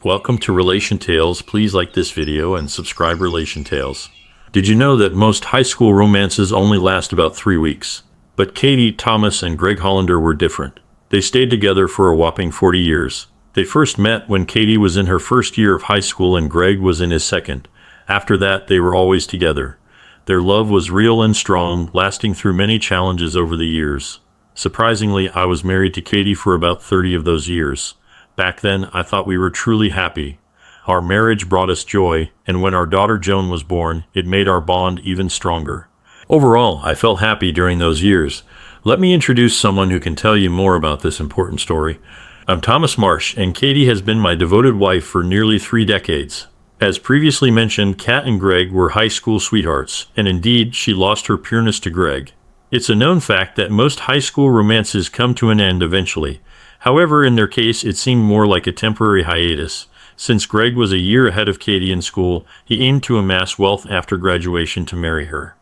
Welcome to Relation Tales. Please like this video and subscribe Relation Tales. Did you know that most high school romances only last about 3 weeks? But Katie, Thomas, and Greg Hollander were different. They stayed together for a whopping 40 years. They first met when Katie was in her first year of high school and Greg was in his second. After that, they were always together. Their love was real and strong, lasting through many challenges over the years. Surprisingly, I was married to Katie for about 30 of those years. Back then, I thought we were truly happy. Our marriage brought us joy, and when our daughter Joan was born, it made our bond even stronger. Overall, I felt happy during those years. Let me introduce someone who can tell you more about this important story. I'm Thomas Marsh, and Katie has been my devoted wife for nearly 3 decades. As previously mentioned, Kat and Greg were high school sweethearts, and indeed, she lost her pureness to Greg. It's a known fact that most high school romances come to an end eventually. However, in their case, it seemed more like a temporary hiatus. Since Greg was a year ahead of Katie in school, he aimed to amass wealth after graduation to marry her.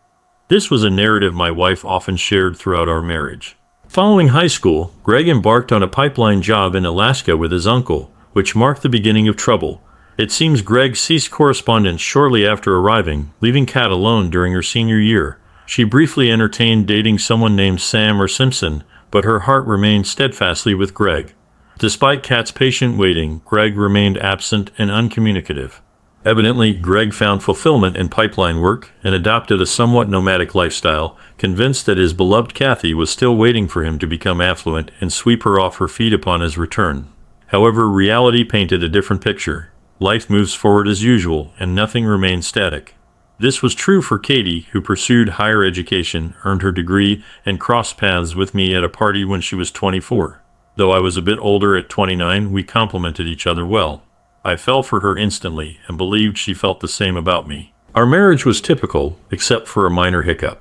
This was a narrative my wife often shared throughout our marriage. Following high school, Greg embarked on a pipeline job in Alaska with his uncle, which marked the beginning of trouble. It seems Greg ceased correspondence shortly after arriving, leaving Kat alone during her senior year. She briefly entertained dating someone named Sam or Simpson, but her heart remained steadfastly with Greg. Despite Kat's patient waiting, Greg remained absent and uncommunicative. Evidently, Greg found fulfillment in pipeline work and adopted a somewhat nomadic lifestyle, convinced that his beloved Kathy was still waiting for him to become affluent and sweep her off her feet upon his return. However, reality painted a different picture. Life moves forward as usual, and nothing remains static. This was true for Katie, who pursued higher education, earned her degree, and crossed paths with me at a party when she was 24. Though I was a bit older at 29, we complemented each other well. I fell for her instantly and believed she felt the same about me. Our marriage was typical, except for a minor hiccup.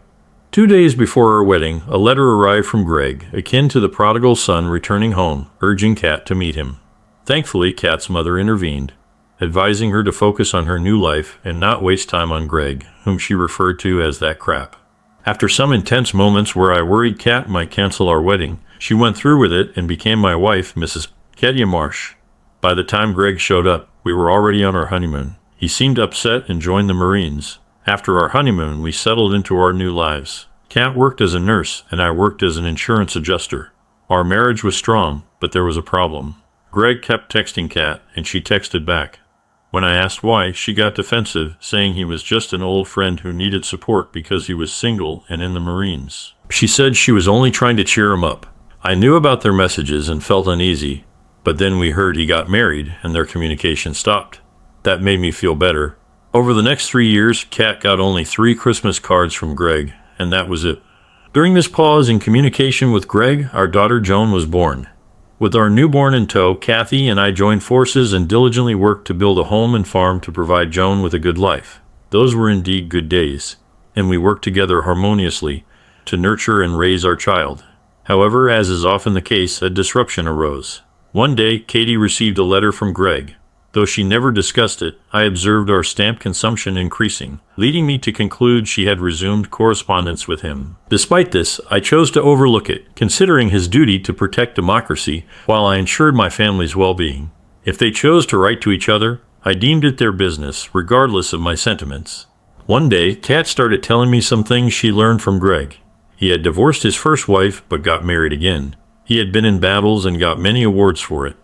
2 days before our wedding, a letter arrived from Greg, akin to the prodigal son returning home, urging Kat to meet him. Thankfully, Kat's mother intervened, advising her to focus on her new life and not waste time on Greg, whom she referred to as that crap. After some intense moments where I worried Kat might cancel our wedding, she went through with it and became my wife, Mrs. Katia Marsh. By the time Greg showed up, we were already on our honeymoon. He seemed upset and joined the Marines. After our honeymoon, we settled into our new lives. Kat worked as a nurse, and I worked as an insurance adjuster. Our marriage was strong, but there was a problem. Greg kept texting Kat, and she texted back. When I asked why, she got defensive, saying he was just an old friend who needed support because he was single and in the Marines. She said she was only trying to cheer him up. I knew about their messages and felt uneasy, but then we heard he got married and their communication stopped. That made me feel better. Over the next 3 years, Kat got only 3 Christmas cards from Greg, and that was it. During this pause in communication with Greg, our daughter Joan was born. With our newborn in tow, Kathy and I joined forces and diligently worked to build a home and farm to provide Joan with a good life. Those were indeed good days, and we worked together harmoniously to nurture and raise our child. However, as is often the case, a disruption arose. One day, Katie received a letter from Greg. Though she never discussed it, I observed our stamp consumption increasing, leading me to conclude she had resumed correspondence with him. Despite this, I chose to overlook it, considering his duty to protect democracy while I ensured my family's well-being. If they chose to write to each other, I deemed it their business, regardless of my sentiments. One day, Kat started telling me some things she learned from Greg. He had divorced his first wife, but got married again. He had been in battles and got many awards for it.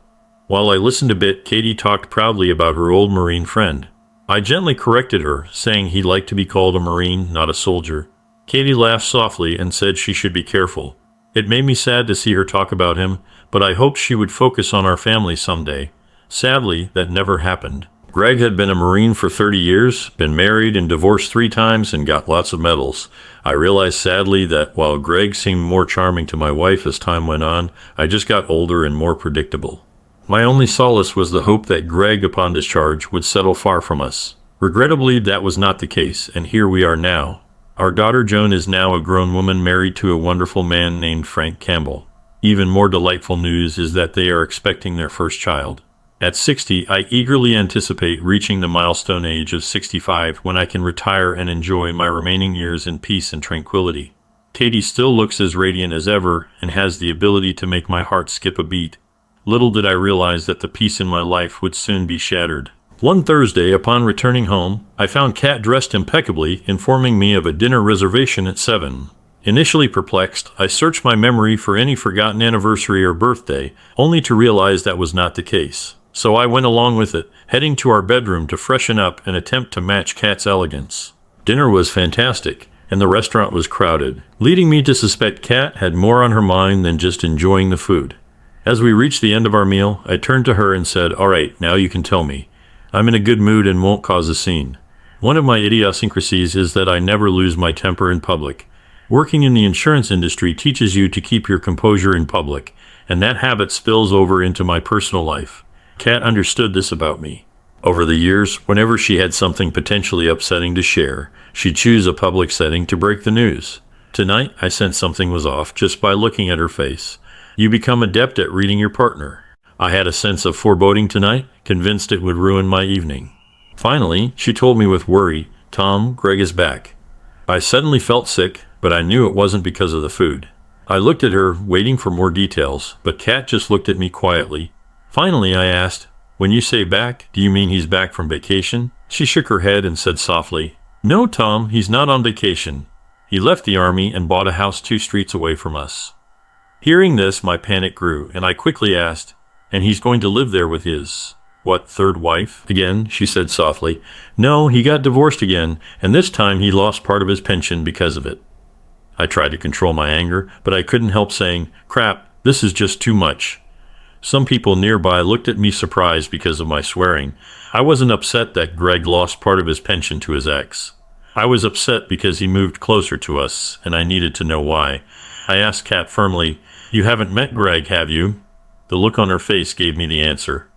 While I listened a bit, Katie talked proudly about her old Marine friend. I gently corrected her, saying he liked to be called a Marine, not a soldier. Katie laughed softly and said she should be careful. It made me sad to see her talk about him, but I hoped she would focus on our family someday. Sadly, that never happened. Greg had been a Marine for 30 years, been married and divorced 3 times, and got lots of medals. I realized sadly that while Greg seemed more charming to my wife as time went on, I just got older and more predictable. My only solace was the hope that Greg, upon discharge, would settle far from us. Regrettably, that was not the case, and here we are now. Our daughter Joan is now a grown woman married to a wonderful man named Frank Campbell. Even more delightful news is that they are expecting their first child. At 60, I eagerly anticipate reaching the milestone age of 65 when I can retire and enjoy my remaining years in peace and tranquility. Katie still looks as radiant as ever and has the ability to make my heart skip a beat. Little did I realize that the peace in my life would soon be shattered. One Thursday, upon returning home, I found Kat dressed impeccably, informing me of a dinner reservation at 7. Initially perplexed, I searched my memory for any forgotten anniversary or birthday, only to realize that was not the case. So I went along with it, heading to our bedroom to freshen up and attempt to match Kat's elegance. Dinner was fantastic, and the restaurant was crowded, leading me to suspect Kat had more on her mind than just enjoying the food. As we reached the end of our meal, I turned to her and said, "All right, now you can tell me. I'm in a good mood and won't cause a scene." One of my idiosyncrasies is that I never lose my temper in public. Working in the insurance industry teaches you to keep your composure in public, and that habit spills over into my personal life. Kat understood this about me. Over the years, whenever she had something potentially upsetting to share, she'd choose a public setting to break the news. Tonight, I sensed something was off just by looking at her face. You become adept at reading your partner. I had a sense of foreboding tonight, convinced it would ruin my evening. Finally, she told me with worry, "Tom, Greg is back." I suddenly felt sick, but I knew it wasn't because of the food. I looked at her, waiting for more details, but Kat just looked at me quietly. Finally, I asked, "When you say back, do you mean he's back from vacation?" She shook her head and said softly, "No, Tom, he's not on vacation. He left the army and bought a house 2 streets away from us." Hearing this, my panic grew, and I quickly asked, "And he's going to live there with his, what, 3rd wife?" Again, she said softly, "No, he got divorced again, and this time he lost part of his pension because of it." I tried to control my anger, but I couldn't help saying, "Crap, this is just too much." Some people nearby looked at me surprised because of my swearing. I wasn't upset that Greg lost part of his pension to his ex. I was upset because he moved closer to us, and I needed to know why. I asked Kat firmly, "You haven't met Greg, have you?" The look on her face gave me the answer.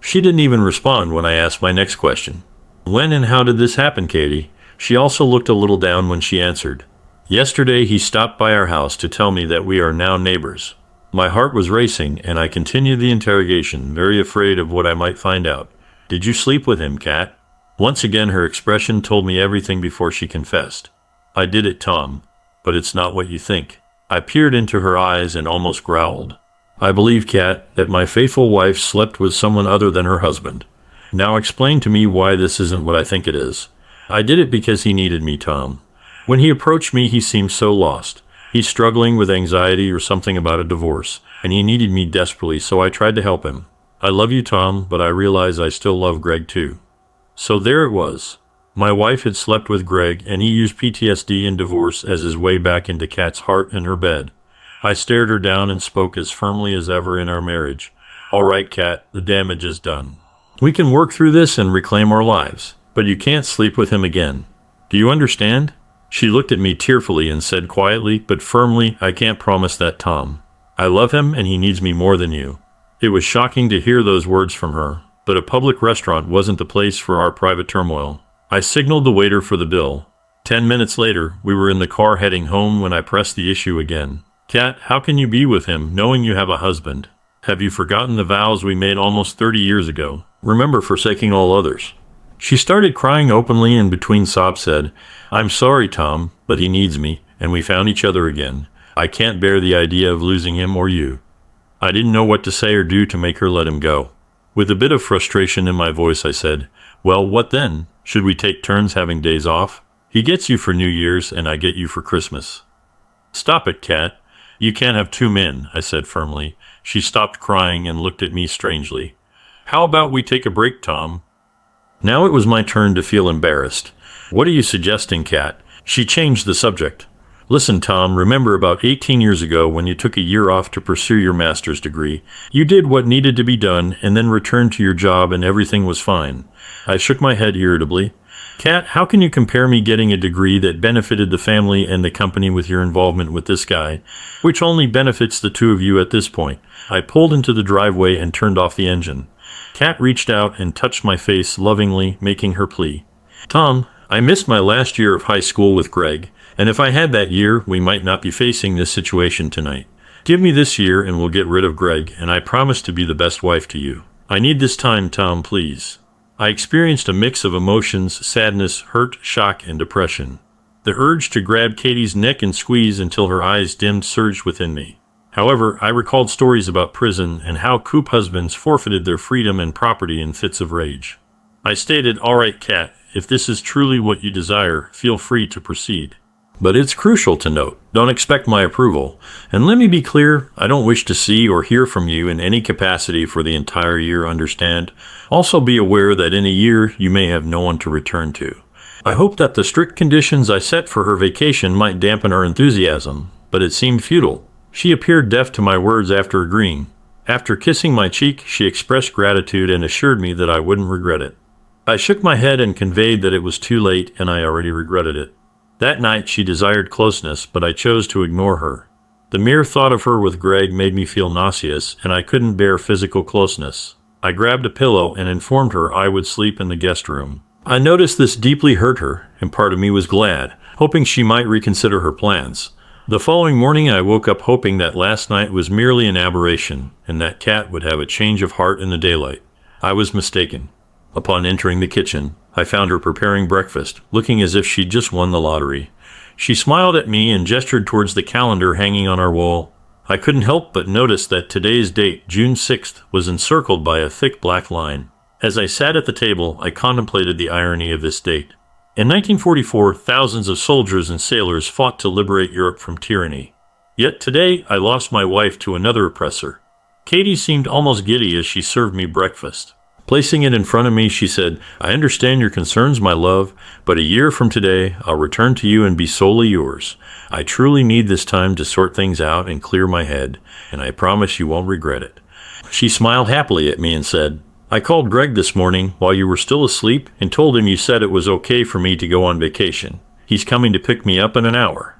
She didn't even respond when I asked my next question. "When and how did this happen, Katie?" She also looked a little down when she answered. "Yesterday he stopped by our house to tell me that we are now neighbors." My heart was racing, and I continued the interrogation, very afraid of what I might find out. "Did you sleep with him, Kat?" Once again her expression told me everything before she confessed. "I did it, Tom, but it's not what you think." I peered into her eyes and almost growled. "I believe, Kat, that my faithful wife slept with someone other than her husband. Now explain to me why this isn't what I think it is." "I did it because he needed me, Tom. When he approached me, he seemed so lost. He's struggling with anxiety or something about a divorce, and he needed me desperately, so I tried to help him. I love you, Tom, but I realize I still love Greg too." So there it was. My wife had slept with Greg, and he used PTSD and divorce as his way back into Kat's heart and her bed. I stared her down and spoke as firmly as ever in our marriage. "All right, Kat, the damage is done. We can work through this and reclaim our lives, but you can't sleep with him again. Do you understand?" She looked at me tearfully and said quietly but firmly, "I can't promise that, Tom. I love him and he needs me more than you." It was shocking to hear those words from her, but a public restaurant wasn't the place for our private turmoil. I signaled the waiter for the bill. 10 minutes later, we were in the car heading home when I pressed the issue again. "Kat, how can you be with him knowing you have a husband? Have you forgotten the vows we made almost 30 years ago? Remember forsaking all others." She started crying openly and between sobs said, "I'm sorry, Tom, but he needs me, and we found each other again. I can't bear the idea of losing him or you." I didn't know what to say or do to make her let him go. With a bit of frustration in my voice, I said, "Well, what then? Should we take turns having days off? He gets you for New Year's, and I get you for Christmas." "Stop it, Kat. You can't have 2 men," I said firmly. She stopped crying and looked at me strangely. "How about we take a break, Tom?" Now it was my turn to feel embarrassed. "What are you suggesting, Kat?" She changed the subject. "Listen, Tom, remember about 18 years ago when you took a year off to pursue your master's degree? You did what needed to be done and then returned to your job and everything was fine." I shook my head irritably. "Kat, how can you compare me getting a degree that benefited the family and the company with your involvement with this guy, which only benefits the 2 of you at this point?" I pulled into the driveway and turned off the engine. Kat reached out and touched my face lovingly, making her plea. "Tom, I missed my last year of high school with Greg, and if I had that year, we might not be facing this situation tonight. Give me this year and we'll get rid of Greg, and I promise to be the best wife to you. I need this time, Tom, please." I experienced a mix of emotions, sadness, hurt, shock, and depression. The urge to grab Katie's neck and squeeze until her eyes dimmed surged within me. However, I recalled stories about prison and how coup husbands forfeited their freedom and property in fits of rage. I stated, "All right, Kat, if this is truly what you desire, feel free to proceed. But it's crucial to note, don't expect my approval. And let me be clear, I don't wish to see or hear from you in any capacity for the entire year, understand? Also be aware that in a year, you may have no one to return to." I hoped that the strict conditions I set for her vacation might dampen her enthusiasm, but it seemed futile. She appeared deaf to my words after agreeing. After kissing my cheek, she expressed gratitude and assured me that I wouldn't regret it. I shook my head and conveyed that it was too late and I already regretted it. That night she desired closeness, but I chose to ignore her. The mere thought of her with Greg made me feel nauseous, and I couldn't bear physical closeness. I grabbed a pillow and informed her I would sleep in the guest room. I noticed this deeply hurt her, and part of me was glad, hoping she might reconsider her plans. The following morning I woke up hoping that last night was merely an aberration, and that Kat would have a change of heart in the daylight. I was mistaken. Upon entering the kitchen, I found her preparing breakfast, looking as if she'd just won the lottery. She smiled at me and gestured towards the calendar hanging on our wall. I couldn't help but notice that today's date, June 6th, was encircled by a thick black line. As I sat at the table, I contemplated the irony of this date. In 1944, thousands of soldiers and sailors fought to liberate Europe from tyranny. Yet today, I lost my wife to another oppressor. Katie seemed almost giddy as she served me breakfast. Placing it in front of me, she said, "I understand your concerns, my love, but a year from today, I'll return to you and be solely yours. I truly need this time to sort things out and clear my head, and I promise you won't regret it." She smiled happily at me and said, "I called Greg this morning while you were still asleep and told him you said it was okay for me to go on vacation. He's coming to pick me up in an hour."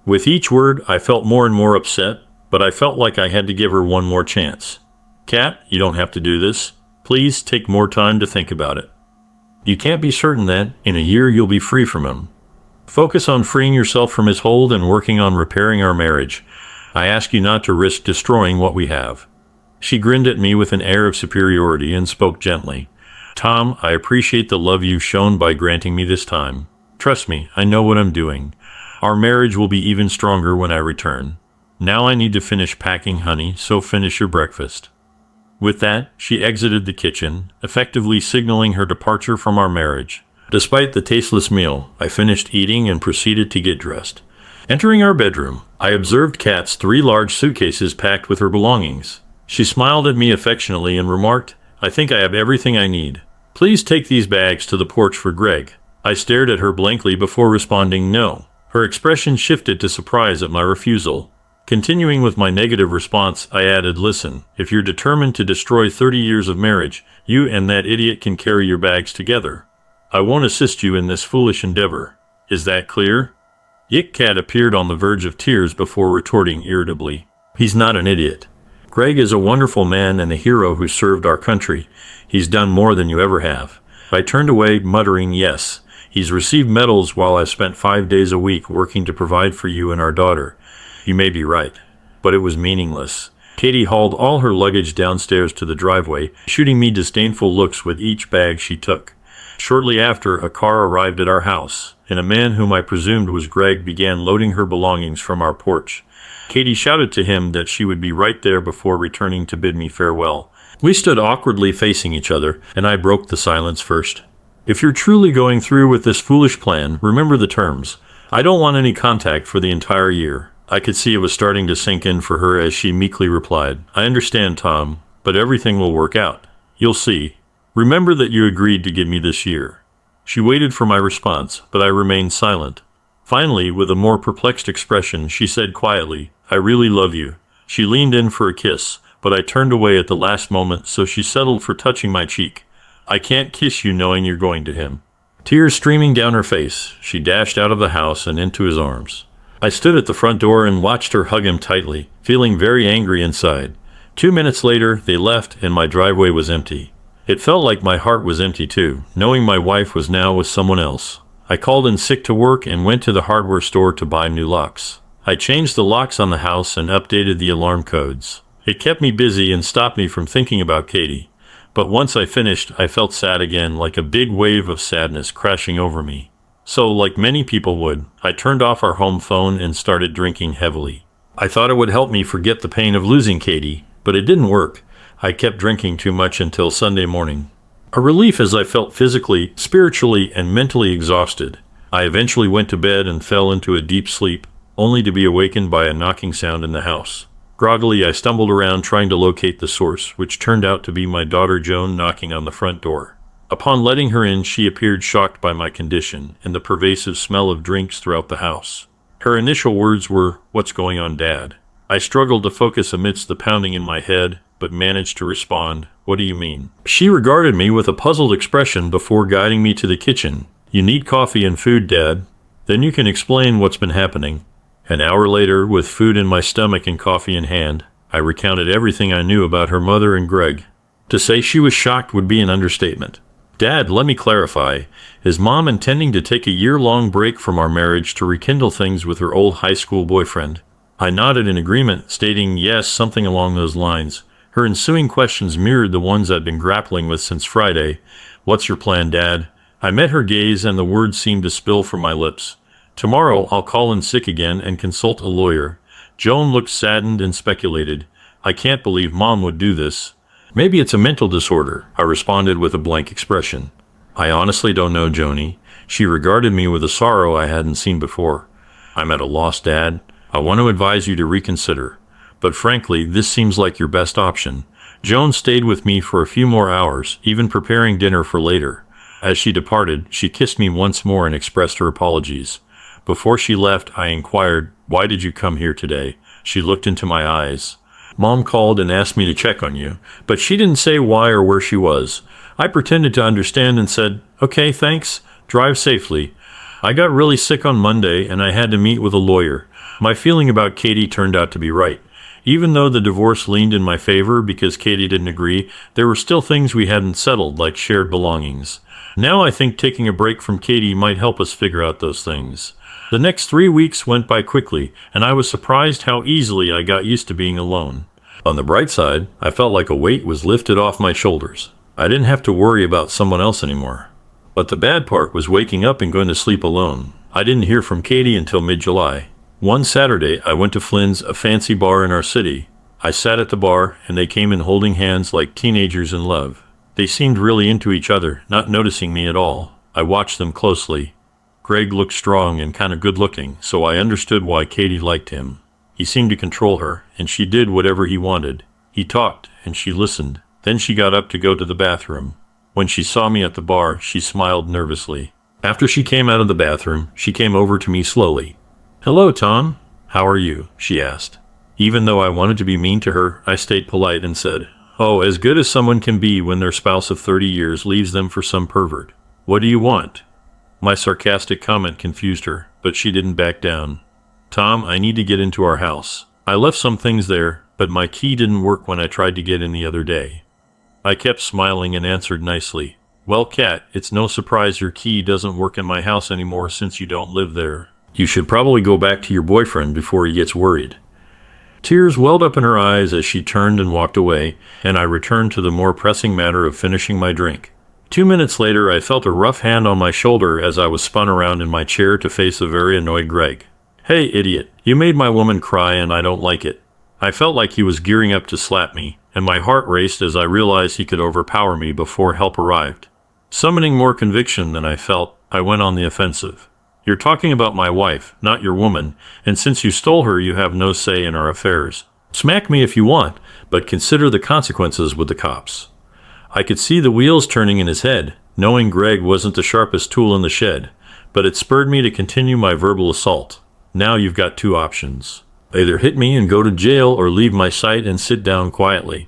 With each word, I felt more and more upset, but I felt like I had to give her one more chance. "Kat, you don't have to do this. Please take more time to think about it. You can't be certain that, in a year, you'll be free from him. Focus on freeing yourself from his hold and working on repairing our marriage. I ask you not to risk destroying what we have." She grinned at me with an air of superiority and spoke gently. "Tom, I appreciate the love you've shown by granting me this time. Trust me, I know what I'm doing. Our marriage will be even stronger when I return. Now I need to finish packing, honey, so finish your breakfast." With that, she exited the kitchen, effectively signaling her departure from our marriage. Despite the tasteless meal, I finished eating and proceeded to get dressed. Entering our bedroom, I observed Kat's 3 large suitcases packed with her belongings. She smiled at me affectionately and remarked, "I think I have everything I need. Please take these bags to the porch for Greg." I stared at her blankly before responding no. Her expression shifted to surprise at my refusal. Continuing with my negative response, I added, "Listen, if you're determined to destroy 30 years of marriage, you and that idiot can carry your bags together. I won't assist you in this foolish endeavor. Is that clear?" Kat appeared on the verge of tears before retorting irritably, "He's not an idiot. Greg is a wonderful man and a hero who served our country. He's done more than you ever have." I turned away, muttering, "Yes, he's received medals while I've spent 5 days a week working to provide for you and our daughter. You may be right, but it was meaningless." Katie hauled all her luggage downstairs to the driveway, shooting me disdainful looks with each bag she took. Shortly after, a car arrived at our house, and a man whom I presumed was Greg began loading her belongings from our porch. Katie shouted to him that she would be right there before returning to bid me farewell. We stood awkwardly facing each other, and I broke the silence first. "If you're truly going through with this foolish plan, remember the terms. I don't want any contact for the entire year." I could see it was starting to sink in for her as she meekly replied, "I understand, Tom, but everything will work out. You'll see. Remember that you agreed to give me this year." She waited for my response, but I remained silent. Finally, with a more perplexed expression, she said quietly, "I really love you." She leaned in for a kiss, but I turned away at the last moment, so she settled for touching my cheek. "I can't kiss you knowing you're going to him." Tears streaming down her face, she dashed out of the house and into his arms. I stood at the front door and watched her hug him tightly, feeling very angry inside. 2 minutes later, they left and my driveway was empty. It felt like my heart was empty too, knowing my wife was now with someone else. I called in sick to work and went to the hardware store to buy new locks. I changed the locks on the house and updated the alarm codes. It kept me busy and stopped me from thinking about Katie. But once I finished, I felt sad again, like a big wave of sadness crashing over me. So, like many people would, I turned off our home phone and started drinking heavily. I thought it would help me forget the pain of losing Katie, but it didn't work. I kept drinking too much until Sunday morning. A relief as I felt physically, spiritually, and mentally exhausted. I eventually went to bed and fell into a deep sleep, only to be awakened by a knocking sound in the house. Groggily, I stumbled around trying to locate the source, which turned out to be my daughter Joan knocking on the front door. Upon letting her in, she appeared shocked by my condition and the pervasive smell of drinks throughout the house. Her initial words were, "What's going on, Dad?" I struggled to focus amidst the pounding in my head, but managed to respond, "What do you mean?" She regarded me with a puzzled expression before guiding me to the kitchen. "You need coffee and food, Dad. Then you can explain what's been happening." An hour later, with food in my stomach and coffee in hand, I recounted everything I knew about her mother and Greg. To say she was shocked would be an understatement. "Dad, let me clarify. Is Mom intending to take a year-long break from our marriage to rekindle things with her old high school boyfriend?" I nodded in agreement, stating yes, something along those lines. Her ensuing questions mirrored the ones I'd been grappling with since Friday. "What's your plan, Dad?" I met her gaze and the words seemed to spill from my lips. "Tomorrow I'll call in sick again and consult a lawyer." Joan looked saddened and speculated, "I can't believe Mom would do this." "Maybe it's a mental disorder," I responded with a blank expression. "I honestly don't know, Joni." She regarded me with a sorrow I hadn't seen before. "I'm at a loss, Dad. I want to advise you to reconsider. But frankly, this seems like your best option." Joan stayed with me for a few more hours, even preparing dinner for later. As she departed, she kissed me once more and expressed her apologies. Before she left, I inquired, "Why did you come here today?" She looked into my eyes. "Mom called and asked me to check on you, but she didn't say why or where she was." I pretended to understand and said, "Okay, thanks. Drive safely." I got really sick on Monday and I had to meet with a lawyer. My feeling about Katie turned out to be right. Even though the divorce leaned in my favor because Katie didn't agree, there were still things we hadn't settled, like shared belongings. Now I think taking a break from Katie might help us figure out those things. The next 3 weeks went by quickly, and I was surprised how easily I got used to being alone. On the bright side, I felt like a weight was lifted off my shoulders. I didn't have to worry about someone else anymore. But the bad part was waking up and going to sleep alone. I didn't hear from Katie until mid-July. One Saturday, I went to Flynn's, a fancy bar in our city. I sat at the bar, and they came in holding hands like teenagers in love. They seemed really into each other, not noticing me at all. I watched them closely. Greg looked strong and kind of good-looking, so I understood why Katie liked him. He seemed to control her, and she did whatever he wanted. He talked, and she listened. Then she got up to go to the bathroom. When she saw me at the bar, she smiled nervously. After she came out of the bathroom, she came over to me slowly. "Hello, Tom. How are you?" she asked. Even though I wanted to be mean to her, I stayed polite and said, "Oh, as good as someone can be when their spouse of 30 years leaves them for some pervert. What do you want?" My sarcastic comment confused her, but she didn't back down. "Tom, I need to get into our house. I left some things there, but my key didn't work when I tried to get in the other day." I kept smiling and answered nicely, "Well, Kat, it's no surprise your key doesn't work in my house anymore since you don't live there. You should probably go back to your boyfriend before he gets worried." Tears welled up in her eyes as she turned and walked away, and I returned to the more pressing matter of finishing my drink. 2 minutes later, I felt a rough hand on my shoulder as I was spun around in my chair to face a very annoyed Greg. "Hey, idiot, you made my woman cry and I don't like it." I felt like he was gearing up to slap me, and my heart raced as I realized he could overpower me before help arrived. Summoning more conviction than I felt, I went on the offensive. "You're talking about my wife, not your woman, and since you stole her, you have no say in our affairs. Smack me if you want, but consider the consequences with the cops." I could see the wheels turning in his head, knowing Greg wasn't the sharpest tool in the shed, but it spurred me to continue my verbal assault. "Now you've got two options. Either hit me and go to jail or leave my sight and sit down quietly."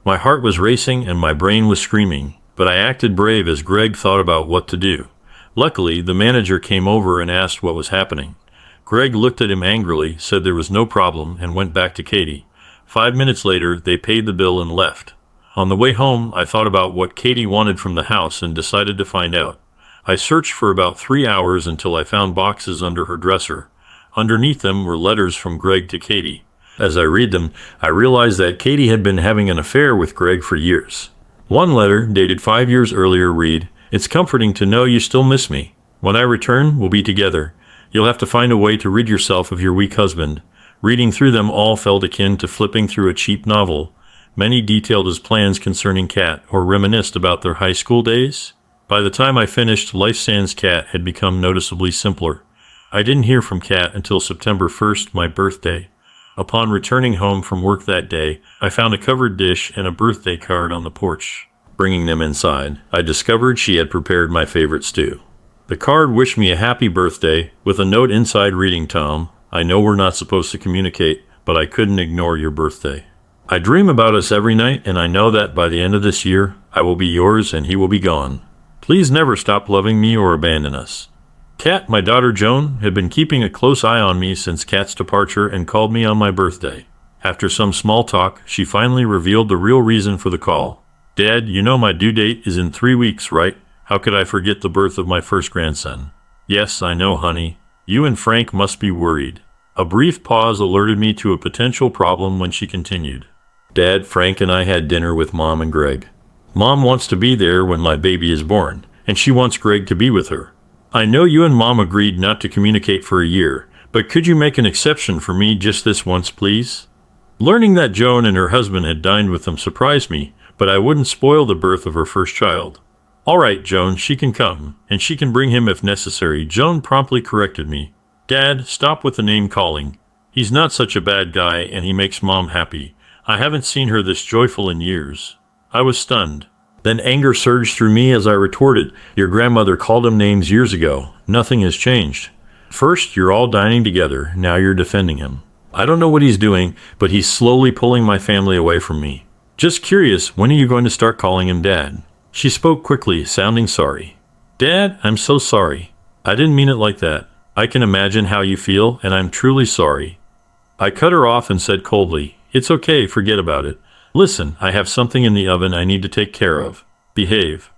My heart was racing and my brain was screaming, but I acted brave as Greg thought about what to do. Luckily, the manager came over and asked what was happening. Greg looked at him angrily, said there was no problem, and went back to Katie. 5 minutes later, they paid the bill and left. On the way home, I thought about what Katie wanted from the house and decided to find out. I searched for about 3 hours until I found boxes under her dresser. Underneath them were letters from Greg to Katie. As I read them, I realized that Katie had been having an affair with Greg for years. One letter, dated 5 years earlier, read, "It's comforting to know you still miss me. When I return, we'll be together. You'll have to find a way to rid yourself of your weak husband. Reading through them all felt akin to flipping through a cheap novel. Many detailed his plans concerning Kat or reminisced about their high school days. By the time I finished, Life Sans Kat had become noticeably simpler. I didn't hear from Kat until September 1st, my birthday. Upon returning home from work that day, I found a covered dish and a birthday card on the porch. Bringing them inside, I discovered she had prepared my favorite stew. The card wished me a happy birthday, with a note inside reading, "Tom, I know we're not supposed to communicate, but I couldn't ignore your birthday. I dream about us every night, and I know that by the end of this year, I will be yours and he will be gone. Please never stop loving me or abandon us." Kat, my daughter Joan, had been keeping a close eye on me since Kat's departure and called me on my birthday. After some small talk, she finally revealed the real reason for the call. "Dad, you know my due date is in 3 weeks, right? How could I forget the birth of my first grandson?" "Yes, I know, honey. You and Frank must be worried." A brief pause alerted me to a potential problem when she continued. "Dad, Frank and I had dinner with Mom and Greg. Mom wants to be there when my baby is born, and she wants Greg to be with her. I know you and Mom agreed not to communicate for a year, but could you make an exception for me just this once, please?" Learning that Joan and her husband had dined with them surprised me, but I wouldn't spoil the birth of her first child. "All right, Joan, she can come, and she can bring him if necessary," Joan promptly corrected me. "Dad, stop with the name calling. He's not such a bad guy, and he makes Mom happy. I haven't seen her this joyful in years." I was stunned. Then anger surged through me as I retorted, "Your grandmother called him names years ago. Nothing has changed. First, you're all dining together. Now you're defending him. I don't know what he's doing, but he's slowly pulling my family away from me. Just curious, when are you going to start calling him Dad?" She spoke quickly, sounding sorry. "Dad, I'm so sorry. I didn't mean it like that. I can imagine how you feel, and I'm truly sorry." I cut her off and said coldly, "It's okay, forget about it. Listen, I have something in the oven I need to take care of. Behave."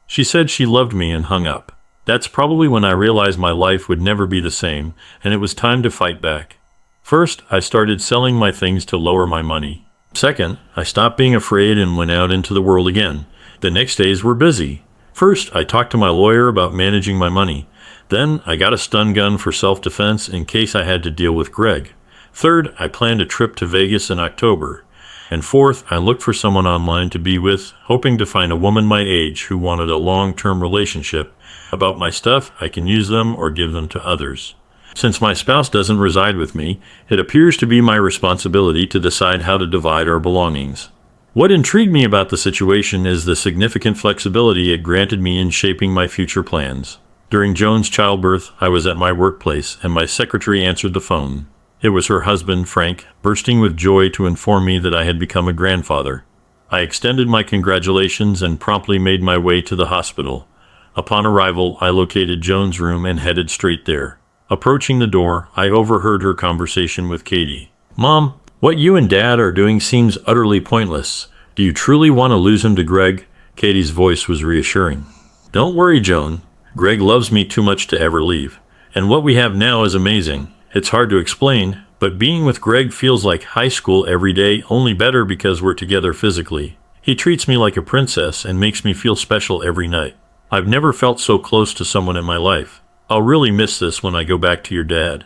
She said she loved me and hung up. That's probably when I realized my life would never be the same, and it was time to fight back. First, I started selling my things to lower my money. Second, I stopped being afraid and went out into the world again. The next days were busy. First, I talked to my lawyer about managing my money. Then, I got a stun gun for self-defense in case I had to deal with Greg. Third, I planned a trip to Vegas in October. And fourth, I looked for someone online to be with, hoping to find a woman my age who wanted a long-term relationship. About my stuff, I can use them or give them to others. Since my spouse doesn't reside with me, it appears to be my responsibility to decide how to divide our belongings. What intrigued me about the situation is the significant flexibility it granted me in shaping my future plans. During Joan's childbirth, I was at my workplace, and my secretary answered the phone. It was her husband, Frank, bursting with joy to inform me that I had become a grandfather. I extended my congratulations and promptly made my way to the hospital. Upon arrival, I located Joan's room and headed straight there. Approaching the door, I overheard her conversation with Katie. "Mom, what you and Dad are doing seems utterly pointless. Do you truly want to lose him to Greg?" Katie's voice was reassuring. "Don't worry, Joan. Greg loves me too much to ever leave. And what we have now is amazing. It's hard to explain, but being with Greg feels like high school every day, only better because we're together physically. He treats me like a princess and makes me feel special every night. I've never felt so close to someone in my life. I'll really miss this when I go back to your dad."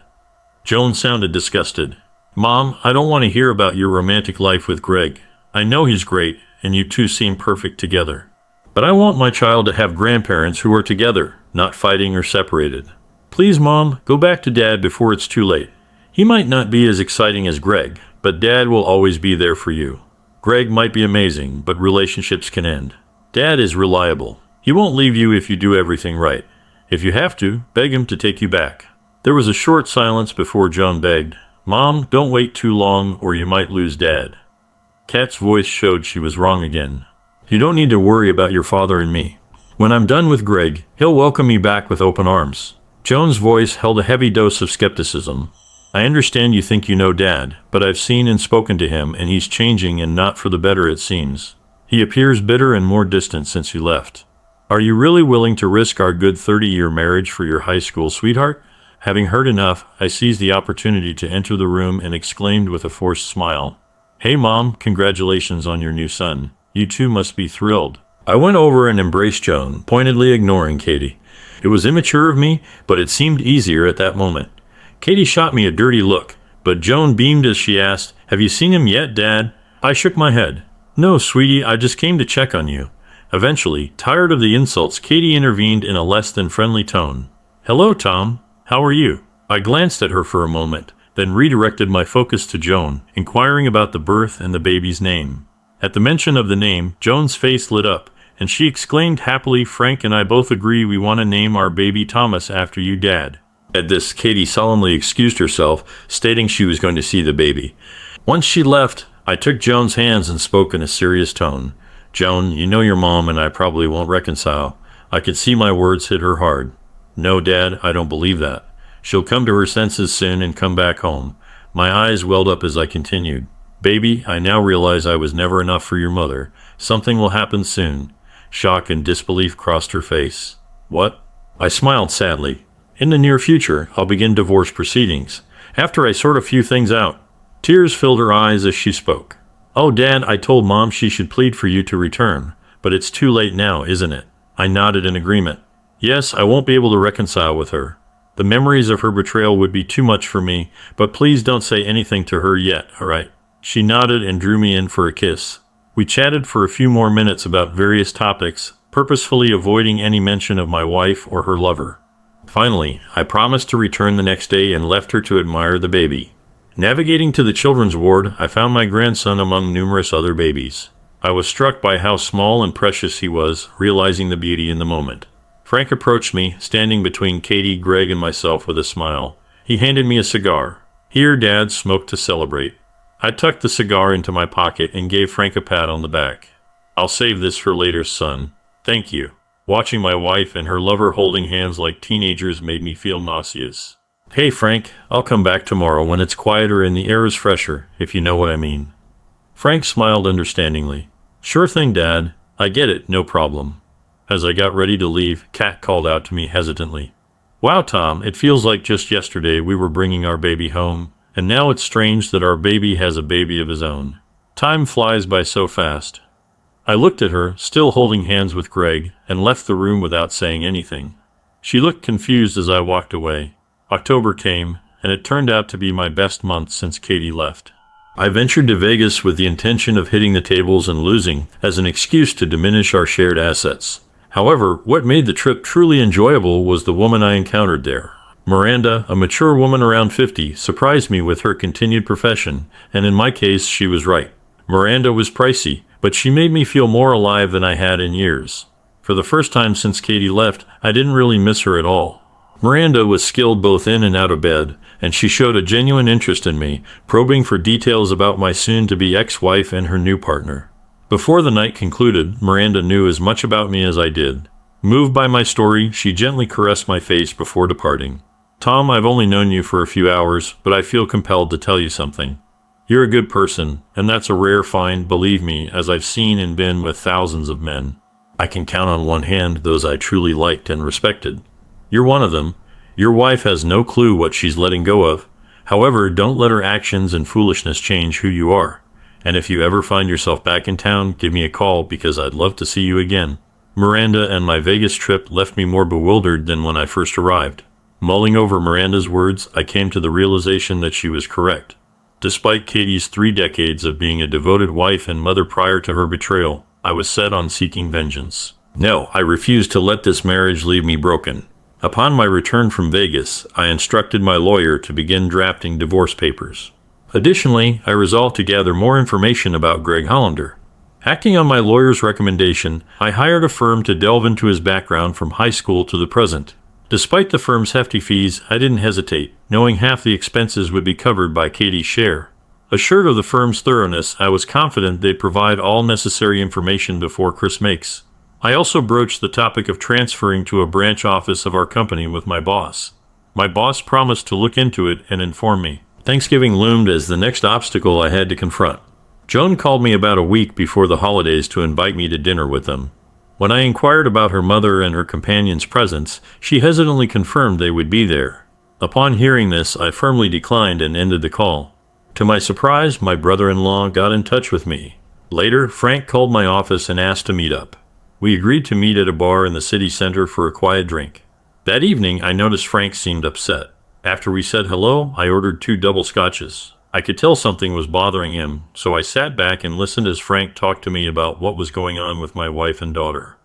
Joan sounded disgusted. "Mom, I don't want to hear about your romantic life with Greg. I know he's great, and you two seem perfect together. But I want my child to have grandparents who are together, not fighting or separated. Please, Mom, go back to Dad before it's too late. He might not be as exciting as Greg, but Dad will always be there for you. Greg might be amazing, but relationships can end. Dad is reliable. He won't leave you if you do everything right. If you have to, beg him to take you back." There was a short silence before Joan begged, "Mom, don't wait too long or you might lose Dad." Kat's voice showed she was wrong again. "You don't need to worry about your father and me. When I'm done with Greg, he'll welcome me back with open arms." Joan's voice held a heavy dose of skepticism. "I understand you think you know Dad, but I've seen and spoken to him, and he's changing and not for the better, it seems. He appears bitter and more distant since you left. Are you really willing to risk our good 30-year marriage for your high school sweetheart?" Having heard enough, I seized the opportunity to enter the room and exclaimed with a forced smile, "Hey Mom, congratulations on your new son. You two must be thrilled." I went over and embraced Joan, pointedly ignoring Katie. It was immature of me, but it seemed easier at that moment. Katie shot me a dirty look, But Joan beamed as she asked, "Have you seen him yet, Dad?" I shook my head. "No, sweetie, I just came to check on you." Eventually, tired of the insults, Katie intervened in a less than friendly tone. "Hello, Tom. How are you?" I glanced at her for a moment, then redirected my focus to Joan, inquiring about the birth and the baby's name. At the mention of the name, Joan's face lit up, and she exclaimed happily, "Frank and I both agree we want to name our baby Thomas after you, Dad." At this, Katie solemnly excused herself, stating she was going to see the baby. Once she left, I took Joan's hands and spoke in a serious tone. "Joan, you know your mom and I probably won't reconcile." I could see my words hit her hard. "No, Dad, I don't believe that. She'll come to her senses soon and come back home." My eyes welled up as I continued. "Baby, I now realize I was never enough for your mother. Something will happen soon." Shock and disbelief crossed her face. "What?" I smiled sadly. "In the near future, I'll begin divorce proceedings, after I sort a few things out." Tears filled her eyes as she spoke. "Oh, Dad, I told Mom she should plead for you to return, but it's too late now, isn't it?" I nodded in agreement. "Yes, I won't be able to reconcile with her. The memories of her betrayal would be too much for me, but please don't say anything to her yet, all right?" She nodded and drew me in for a kiss. We chatted for a few more minutes about various topics, purposefully avoiding any mention of my wife or her lover. Finally, I promised to return the next day and left her to admire the baby. Navigating to the children's ward, I found my grandson among numerous other babies. I was struck by how small and precious he was, realizing the beauty in the moment. Frank approached me, standing between Katie, Greg, and myself with a smile. He handed me a cigar. "Here, Dad, smoke to celebrate." I tucked the cigar into my pocket and gave Frank a pat on the back. "I'll save this for later, son." "Thank you." Watching my wife and her lover holding hands like teenagers made me feel nauseous. "Hey, Frank, I'll come back tomorrow when it's quieter and the air is fresher, if you know what I mean." Frank smiled understandingly. "Sure thing, Dad. I get it, no problem." As I got ready to leave, Kat called out to me hesitantly. "Wow, Tom, it feels like just yesterday we were bringing our baby home, and now it's strange that our baby has a baby of his own. Time flies by so fast." I looked at her, still holding hands with Greg, and left the room without saying anything. She looked confused as I walked away. October came, and it turned out to be my best month since Katie left. I ventured to Vegas with the intention of hitting the tables and losing as an excuse to diminish our shared assets. However, what made the trip truly enjoyable was the woman I encountered there. Miranda, a mature woman around 50, surprised me with her continued profession, and in my case, she was right. Miranda was pricey, but she made me feel more alive than I had in years. For the first time since Katie left, I didn't really miss her at all. Miranda was skilled both in and out of bed, and she showed a genuine interest in me, probing for details about my soon-to-be ex-wife and her new partner. Before the night concluded, Miranda knew as much about me as I did. Moved by my story, she gently caressed my face before departing. "Tom, I've only known you for a few hours, but I feel compelled to tell you something. You're a good person, and that's a rare find, believe me, as I've seen and been with thousands of men. I can count on one hand those I truly liked and respected. You're one of them. Your wife has no clue what she's letting go of. However, don't let her actions and foolishness change who you are. And if you ever find yourself back in town, give me a call because I'd love to see you again." Miranda and my Vegas trip left me more bewildered than when I first arrived. Mulling over Miranda's words, I came to the realization that she was correct. Despite Katie's 3 decades of being a devoted wife and mother prior to her betrayal, I was set on seeking vengeance. No, I refused to let this marriage leave me broken. Upon my return from Vegas, I instructed my lawyer to begin drafting divorce papers. Additionally, I resolved to gather more information about Greg Hollander. Acting on my lawyer's recommendation, I hired a firm to delve into his background from high school to the present. Despite the firm's hefty fees, I didn't hesitate, knowing half the expenses would be covered by Katie's share. Assured of the firm's thoroughness, I was confident they'd provide all necessary information before Chris makes. I also broached the topic of transferring to a branch office of our company with my boss. My boss promised to look into it and inform me. Thanksgiving loomed as the next obstacle I had to confront. Joan called me about a week before the holidays to invite me to dinner with them. When I inquired about her mother and her companion's presence, she hesitantly confirmed they would be there. Upon hearing this, I firmly declined and ended the call. To my surprise, my brother-in-law got in touch with me. Later, Frank called my office and asked to meet up. We agreed to meet at a bar in the city center for a quiet drink. That evening, I noticed Frank seemed upset. After we said hello, I ordered 2 double scotches. I could tell something was bothering him, so I sat back and listened as Frank talked to me about what was going on with my wife and daughter.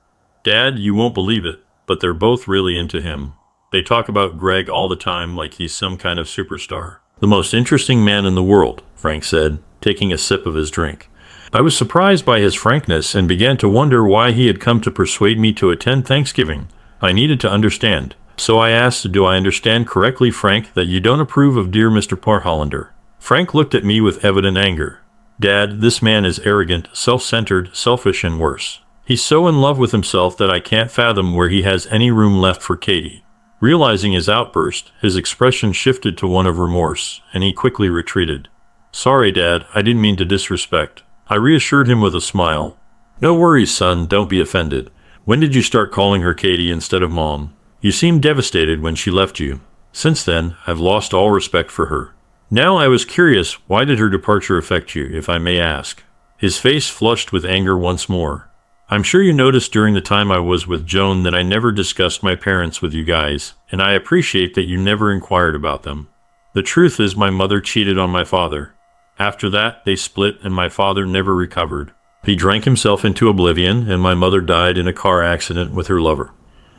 Dad, you won't believe it, but they're both really into him. They talk about Greg all the time like he's some kind of superstar. The most interesting man in the world, Frank said, taking a sip of his drink. I was surprised by his frankness and began to wonder why he had come to persuade me to attend Thanksgiving. I needed to understand. So I asked, do I understand correctly, Frank, that you don't approve of dear Mr. Hollander? Frank looked at me with evident anger. Dad, this man is arrogant, self-centered, selfish, and worse. He's so in love with himself that I can't fathom where he has any room left for Katie. Realizing his outburst, his expression shifted to one of remorse, and he quickly retreated. Sorry, Dad, I didn't mean to disrespect. I reassured him with a smile. No worries, son, don't be offended. When did you start calling her Katie instead of Mom? You seemed devastated when she left you. Since then, I've lost all respect for her. Now I was curious, why did her departure affect you, if I may ask? His face flushed with anger once more. I'm sure you noticed during the time I was with Joan that I never discussed my parents with you guys, and I appreciate that you never inquired about them. The truth is my mother cheated on my father. After that, they split and my father never recovered. He drank himself into oblivion and my mother died in a car accident with her lover.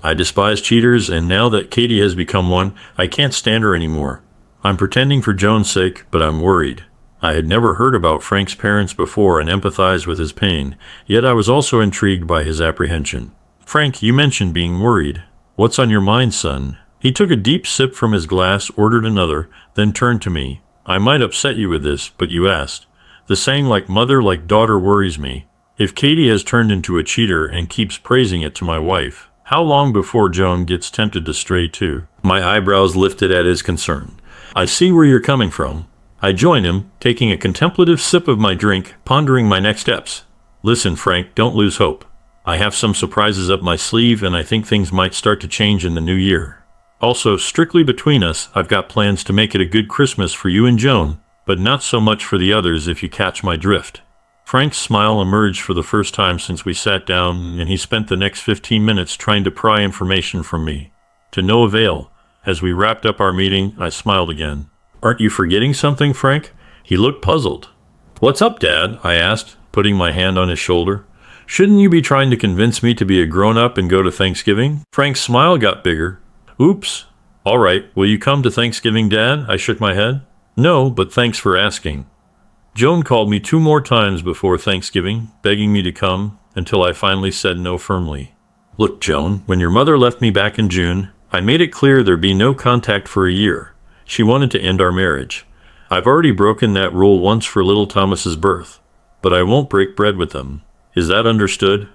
I despise cheaters, and now that Katie has become one, I can't stand her anymore. I'm pretending for Joan's sake, but I'm worried. I had never heard about Frank's parents before and empathized with his pain, yet I was also intrigued by his apprehension. Frank, you mentioned being worried. What's on your mind, son? He took a deep sip from his glass, ordered another, then turned to me. I might upset you with this, but you asked. The saying like mother, like daughter worries me. If Katie has turned into a cheater and keeps praising it to my wife, how long before Joan gets tempted to stray too? My eyebrows lifted at his concern. I see where you're coming from. I joined him, taking a contemplative sip of my drink, pondering my next steps. Listen, Frank, don't lose hope. I have some surprises up my sleeve, and I think things might start to change in the new year. Also, strictly between us, I've got plans to make it a good Christmas for you and Joan, but not so much for the others if you catch my drift. Frank's smile emerged for the first time since we sat down, and he spent the next 15 minutes trying to pry information from me. To no avail. As we wrapped up our meeting, I smiled again. Aren't you forgetting something, Frank? He looked puzzled. What's up, Dad? I asked, putting my hand on his shoulder. Shouldn't you be trying to convince me to be a grown-up and go to Thanksgiving? Frank's smile got bigger. Oops. All right, will you come to Thanksgiving, Dad? I shook my head. No, but thanks for asking. Joan called me 2 more times before Thanksgiving, begging me to come, until I finally said no firmly. Look, Joan, when your mother left me back in June, I made it clear there'd be no contact for a year. She wanted to end our marriage. I've already broken that rule once for little Thomas's birth, but I won't break bread with them. Is that understood?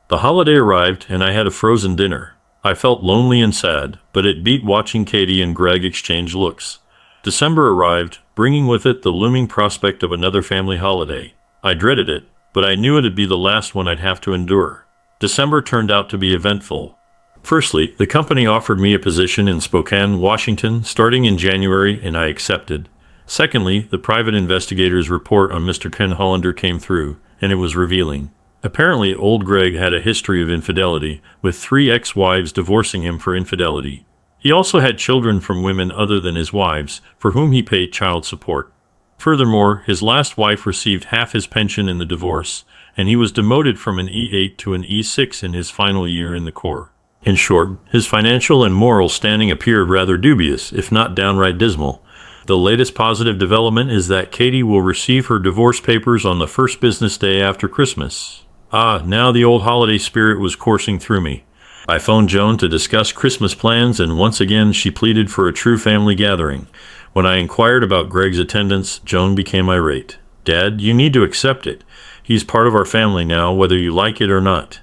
The holiday arrived, and I had a frozen dinner. I felt lonely and sad, but it beat watching Katie and Greg exchange looks. December arrived, bringing with it the looming prospect of another family holiday. I dreaded it, but I knew it'd be the last one I'd have to endure. December turned out to be eventful. Firstly, the company offered me a position in Spokane, Washington, starting in January, and I accepted. Secondly, the private investigator's report on Mr. Hollander came through, and it was revealing. Apparently, old Greg had a history of infidelity, with 3 ex-wives divorcing him for infidelity. He also had children from women other than his wives, for whom he paid child support. Furthermore, his last wife received half his pension in the divorce, and he was demoted from an E8 to an E6 in his final year in the Corps. In short, his financial and moral standing appeared rather dubious, if not downright dismal. The latest positive development is that Katie will receive her divorce papers on the first business day after Christmas. Now the old holiday spirit was coursing through me. I phoned Joan to discuss Christmas plans, and once again she pleaded for a true family gathering. When I inquired about Greg's attendance, Joan became irate. Dad, you need to accept it. He's part of our family now, whether you like it or not.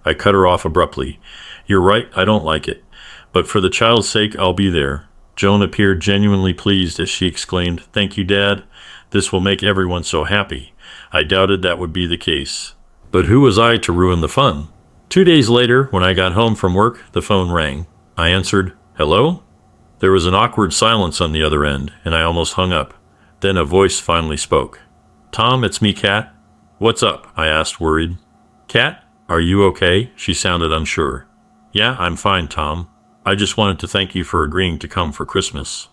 I cut her off abruptly. You're right, I don't like it. But for the child's sake, I'll be there. Joan appeared genuinely pleased as she exclaimed, Thank you, Dad. This will make everyone so happy. I doubted that would be the case. But who was I to ruin the fun? 2 days later, when I got home from work, the phone rang. I answered, Hello? There was an awkward silence on the other end, and I almost hung up. Then a voice finally spoke. Tom, it's me, Kat. What's up? I asked, worried. Kat, are you okay? She sounded unsure. Yeah, I'm fine, Tom. I just wanted to thank you for agreeing to come for Christmas.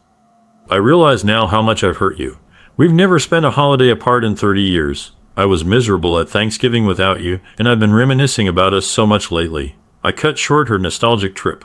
I realize now how much I've hurt you. We've never spent a holiday apart in 30 years. I was miserable at Thanksgiving without you, and I've been reminiscing about us so much lately. I cut short her nostalgic trip.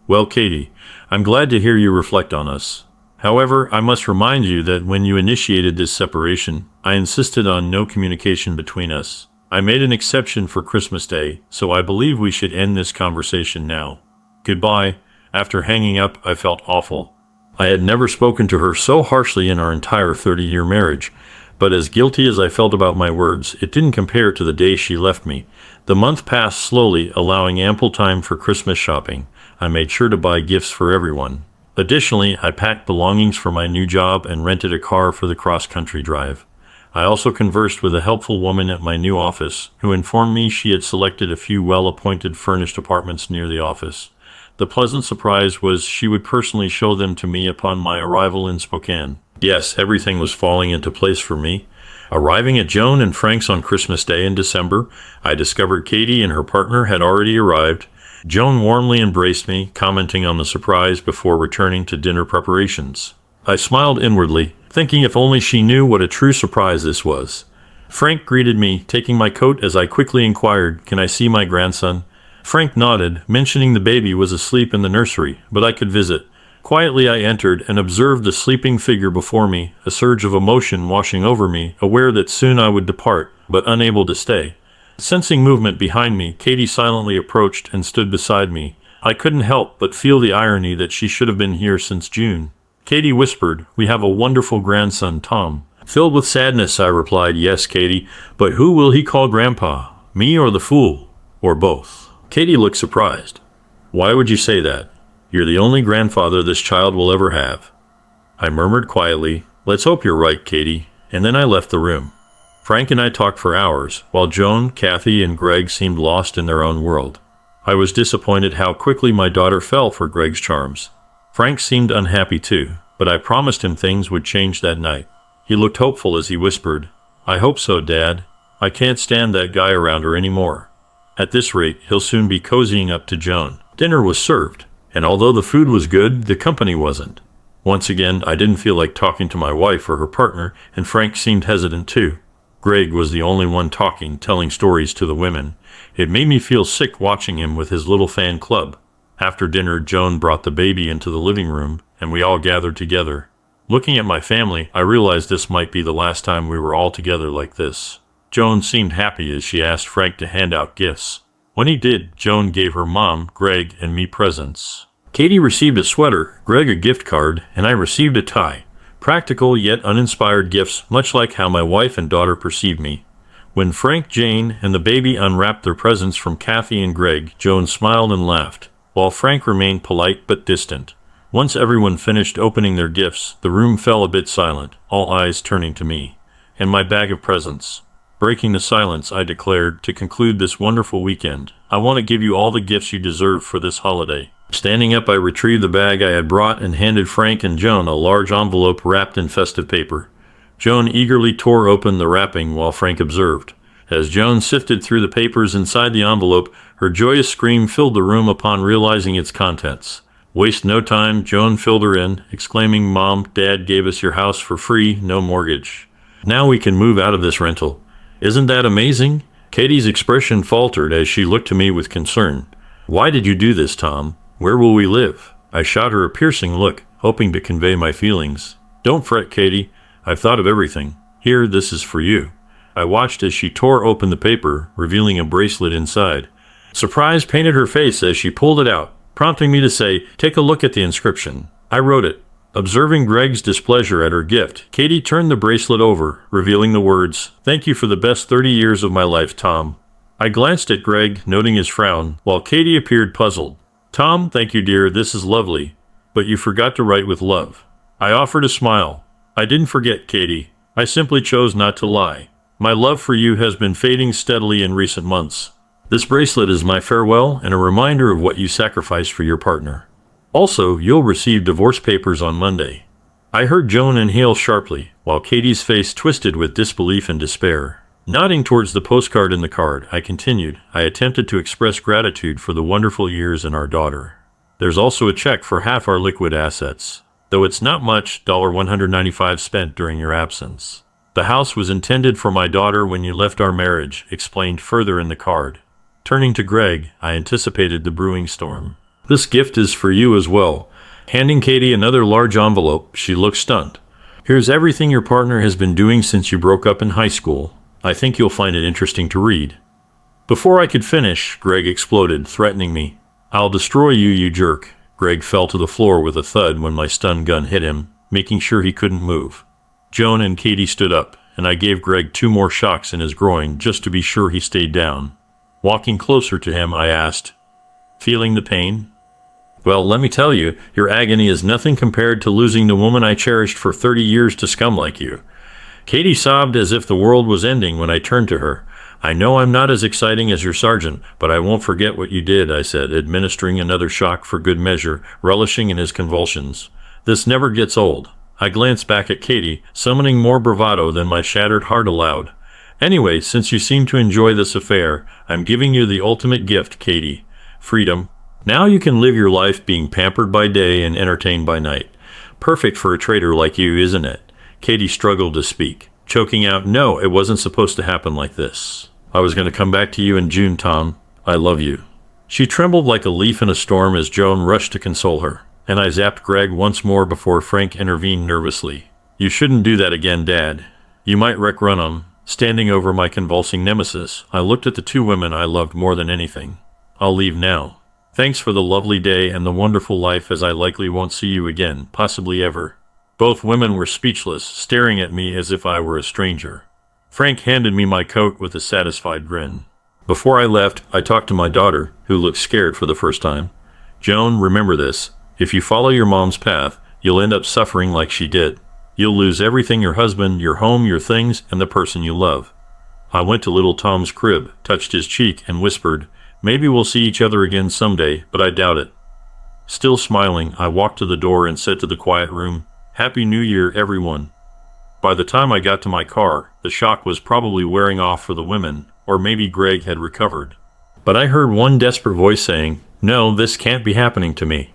Well, Katie, I'm glad to hear you reflect on us. However, I must remind you that when you initiated this separation, I insisted on no communication between us. I made an exception for Christmas Day, so I believe we should end this conversation now. Goodbye. After hanging up, I felt awful. I had never spoken to her so harshly in our entire 30-year marriage, but as guilty as I felt about my words, it didn't compare to the day she left me. The month passed slowly, allowing ample time for Christmas shopping. I made sure to buy gifts for everyone. Additionally, I packed belongings for my new job and rented a car for the cross-country drive. I also conversed with a helpful woman at my new office, who informed me she had selected a few well-appointed furnished apartments near the office. The pleasant surprise was she would personally show them to me upon my arrival in Spokane. Yes, everything was falling into place for me. Arriving at Joan and Frank's on Christmas Day in December, I discovered Katie and her partner had already arrived. Joan warmly embraced me, commenting on the surprise before returning to dinner preparations. I smiled inwardly, thinking if only she knew what a true surprise this was. Frank greeted me, taking my coat as I quickly inquired, "Can I see my grandson?" Frank nodded, mentioning the baby was asleep in the nursery, but I could visit. Quietly I entered and observed the sleeping figure before me, a surge of emotion washing over me, aware that soon I would depart, but unable to stay. Sensing movement behind me, Katie silently approached and stood beside me. I couldn't help but feel the irony that she should have been here since June. Katie whispered, "We have a wonderful grandson, Tom." Filled with sadness, I replied, "Yes, Katie, but who will he call Grandpa? Me or the fool? Or both?" Katie looked surprised. "Why would you say that? You're the only grandfather this child will ever have." I murmured quietly, "Let's hope you're right, Katie," and then I left the room. Frank and I talked for hours, while Joan, Kathy, and Greg seemed lost in their own world. I was disappointed how quickly my daughter fell for Greg's charms. Frank seemed unhappy too, but I promised him things would change that night. He looked hopeful as he whispered, "I hope so, Dad. I can't stand that guy around her anymore. At this rate, he'll soon be cozying up to Joan." Dinner was served, and although the food was good, the company wasn't. Once again, I didn't feel like talking to my wife or her partner, and Frank seemed hesitant too. Greg was the only one talking, telling stories to the women. It made me feel sick watching him with his little fan club. After dinner, Joan brought the baby into the living room, and we all gathered together. Looking at my family, I realized this might be the last time we were all together like this. Joan seemed happy as she asked Frank to hand out gifts. When he did, Joan gave her mom, Greg, and me presents. Katie received a sweater, Greg a gift card, and I received a tie. Practical yet uninspired gifts, much like how my wife and daughter perceived me. When Frank, Jane, and the baby unwrapped their presents from Kathy and Greg, Joan smiled and laughed, while Frank remained polite but distant. Once everyone finished opening their gifts, the room fell a bit silent, all eyes turning to me and my bag of presents. Breaking the silence, I declared, "To conclude this wonderful weekend, I want to give you all the gifts you deserve for this holiday." Standing up, I retrieved the bag I had brought and handed Frank and Joan a large envelope wrapped in festive paper. Joan eagerly tore open the wrapping while Frank observed. As Joan sifted through the papers inside the envelope, her joyous scream filled the room upon realizing its contents. Waste no time, Joan filled her in, exclaiming, "Mom, Dad gave us your house for free, no mortgage. Now we can move out of this rental. Isn't that amazing?" Katie's expression faltered as she looked to me with concern. "Why did you do this, Tom? Where will we live?" I shot her a piercing look, hoping to convey my feelings. "Don't fret, Katie. I've thought of everything. Here, this is for you." I watched as she tore open the paper, revealing a bracelet inside. Surprise painted her face as she pulled it out, prompting me to say, "Take a look at the inscription." I wrote it. Observing Greg's displeasure at her gift, Katie turned the bracelet over, revealing the words, "Thank you for the best 30 years of my life, Tom." I glanced at Greg, noting his frown, while Katie appeared puzzled. "Tom, thank you, dear, this is lovely, but you forgot to write with love." I offered a smile. "I didn't forget, Katie. I simply chose not to lie. My love for you has been fading steadily in recent months. This bracelet is my farewell and a reminder of what you sacrificed for your partner. Also, you'll receive divorce papers on Monday." I heard Joan inhale sharply, while Katie's face twisted with disbelief and despair. Nodding towards the postcard in the card, I continued. I attempted to express gratitude for the wonderful years and our daughter. "There's also a check for half our liquid assets." though it's not much, $195 spent during your absence. The house was intended for my daughter when you left our marriage, explained further in the card. Turning to Greg, I anticipated the brewing storm. This gift is for you as well. Handing Katie another large envelope, she looked stunned. Here's everything your partner has been doing since you broke up in high school. I think you'll find it interesting to read. Before I could finish, Greg exploded, threatening me. I'll destroy you, you jerk. Greg fell to the floor with a thud when my stun gun hit him, making sure he couldn't move. Joan and Katie stood up, and I gave Greg 2 more shocks in his groin just to be sure he stayed down. Walking closer to him, I asked, "Feeling the pain?" "Well, let me tell you, your agony is nothing compared to losing the woman I cherished for 30 years to scum like you." Katie sobbed as if the world was ending when I turned to her. "I know I'm not as exciting as your sergeant, but I won't forget what you did," I said, administering another shock for good measure, relishing in his convulsions. "This never gets old." I glanced back at Katie, summoning more bravado than my shattered heart allowed. "Anyway, since you seem to enjoy this affair, I'm giving you the ultimate gift, Katie. Freedom. Now you can live your life being pampered by day and entertained by night. Perfect for a traitor like you, isn't it?" Katie struggled to speak, choking out, "No, it wasn't supposed to happen like this. I was going to come back to you in June, Tom. I love you." She trembled like a leaf in a storm as Joan rushed to console her, and I zapped Greg once more before Frank intervened nervously. "You shouldn't do that again, Dad. You might wreck Runham." Standing over my convulsing nemesis, I looked at the 2 women I loved more than anything. "I'll leave now. Thanks for the lovely day and the wonderful life, as I likely won't see you again, possibly ever." Both women were speechless, staring at me as if I were a stranger. Frank handed me my coat with a satisfied grin. Before I left, I talked to my daughter, who looked scared for the first time. "Joan, remember this. If you follow your mom's path, you'll end up suffering like she did. You'll lose everything: your husband, your home, your things, and the person you love." I went to little Tom's crib, touched his cheek, and whispered, "Maybe we'll see each other again someday, but I doubt it." Still smiling, I walked to the door and said to the quiet room, "Happy New Year, everyone." By the time I got to my car, the shock was probably wearing off for the women, or maybe Greg had recovered. But I heard one desperate voice saying, "No, this can't be happening to me."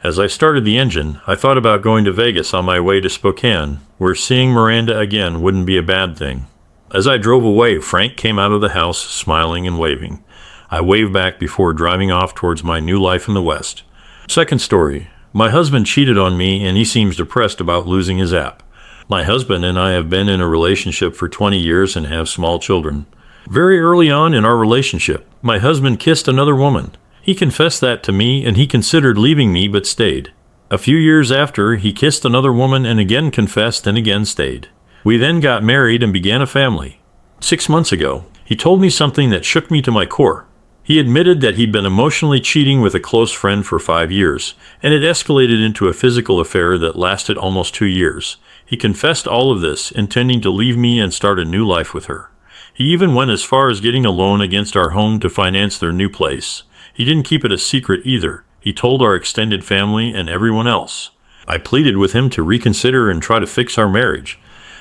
As I started the engine, I thought about going to Vegas on my way to Spokane, where seeing Miranda again wouldn't be a bad thing. As I drove away, Frank came out of the house, smiling and waving. I waved back before driving off towards my new life in the West. Second story. My husband cheated on me, and he seems depressed about losing his app. My husband and I have been in a relationship for 20 years and have small children. Very early on in our relationship, my husband kissed another woman. He confessed that to me, and he considered leaving me but stayed. A few years after, he kissed another woman and again confessed and again stayed. We then got married and began a family. 6 months ago, he told me something that shook me to my core. He admitted that he'd been emotionally cheating with a close friend for 5 years, and it escalated into a physical affair that lasted almost 2 years. He confessed all of this, intending to leave me and start a new life with her. He even went as far as getting a loan against our home to finance their new place. He didn't keep it a secret either. He told our extended family and everyone else. I pleaded with him to reconsider and try to fix our marriage.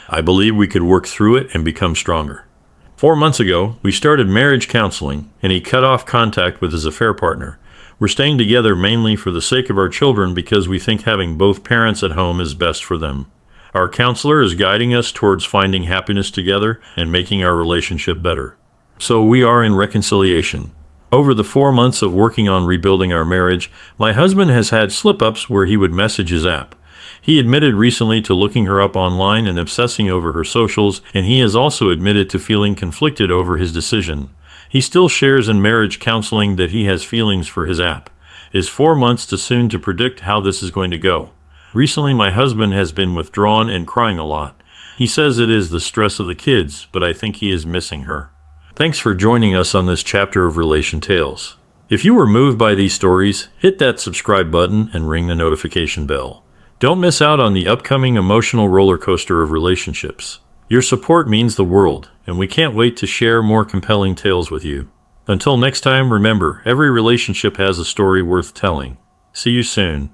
I believe we could work through it and become stronger. 4 months ago, we started marriage counseling, and he cut off contact with his affair partner. We're staying together mainly for the sake of our children because we think having both parents at home is best for them. Our counselor is guiding us towards finding happiness together and making our relationship better. So we are in reconciliation. Over the 4 months of working on rebuilding our marriage, my husband has had slip-ups where he would message his app. He admitted recently to looking her up online and obsessing over her socials, and he has also admitted to feeling conflicted over his decision. He still shares in marriage counseling that he has feelings for his app. It is 4 months too soon to predict how this is going to go. Recently, my husband has been withdrawn and crying a lot. He says it is the stress of the kids, but I think he is missing her. Thanks for joining us on this chapter of Relation Tales. If you were moved by these stories, hit that subscribe button and ring the notification bell. Don't miss out on the upcoming emotional roller coaster of relationships. Your support means the world, and we can't wait to share more compelling tales with you. Until next time, remember, every relationship has a story worth telling. See you soon.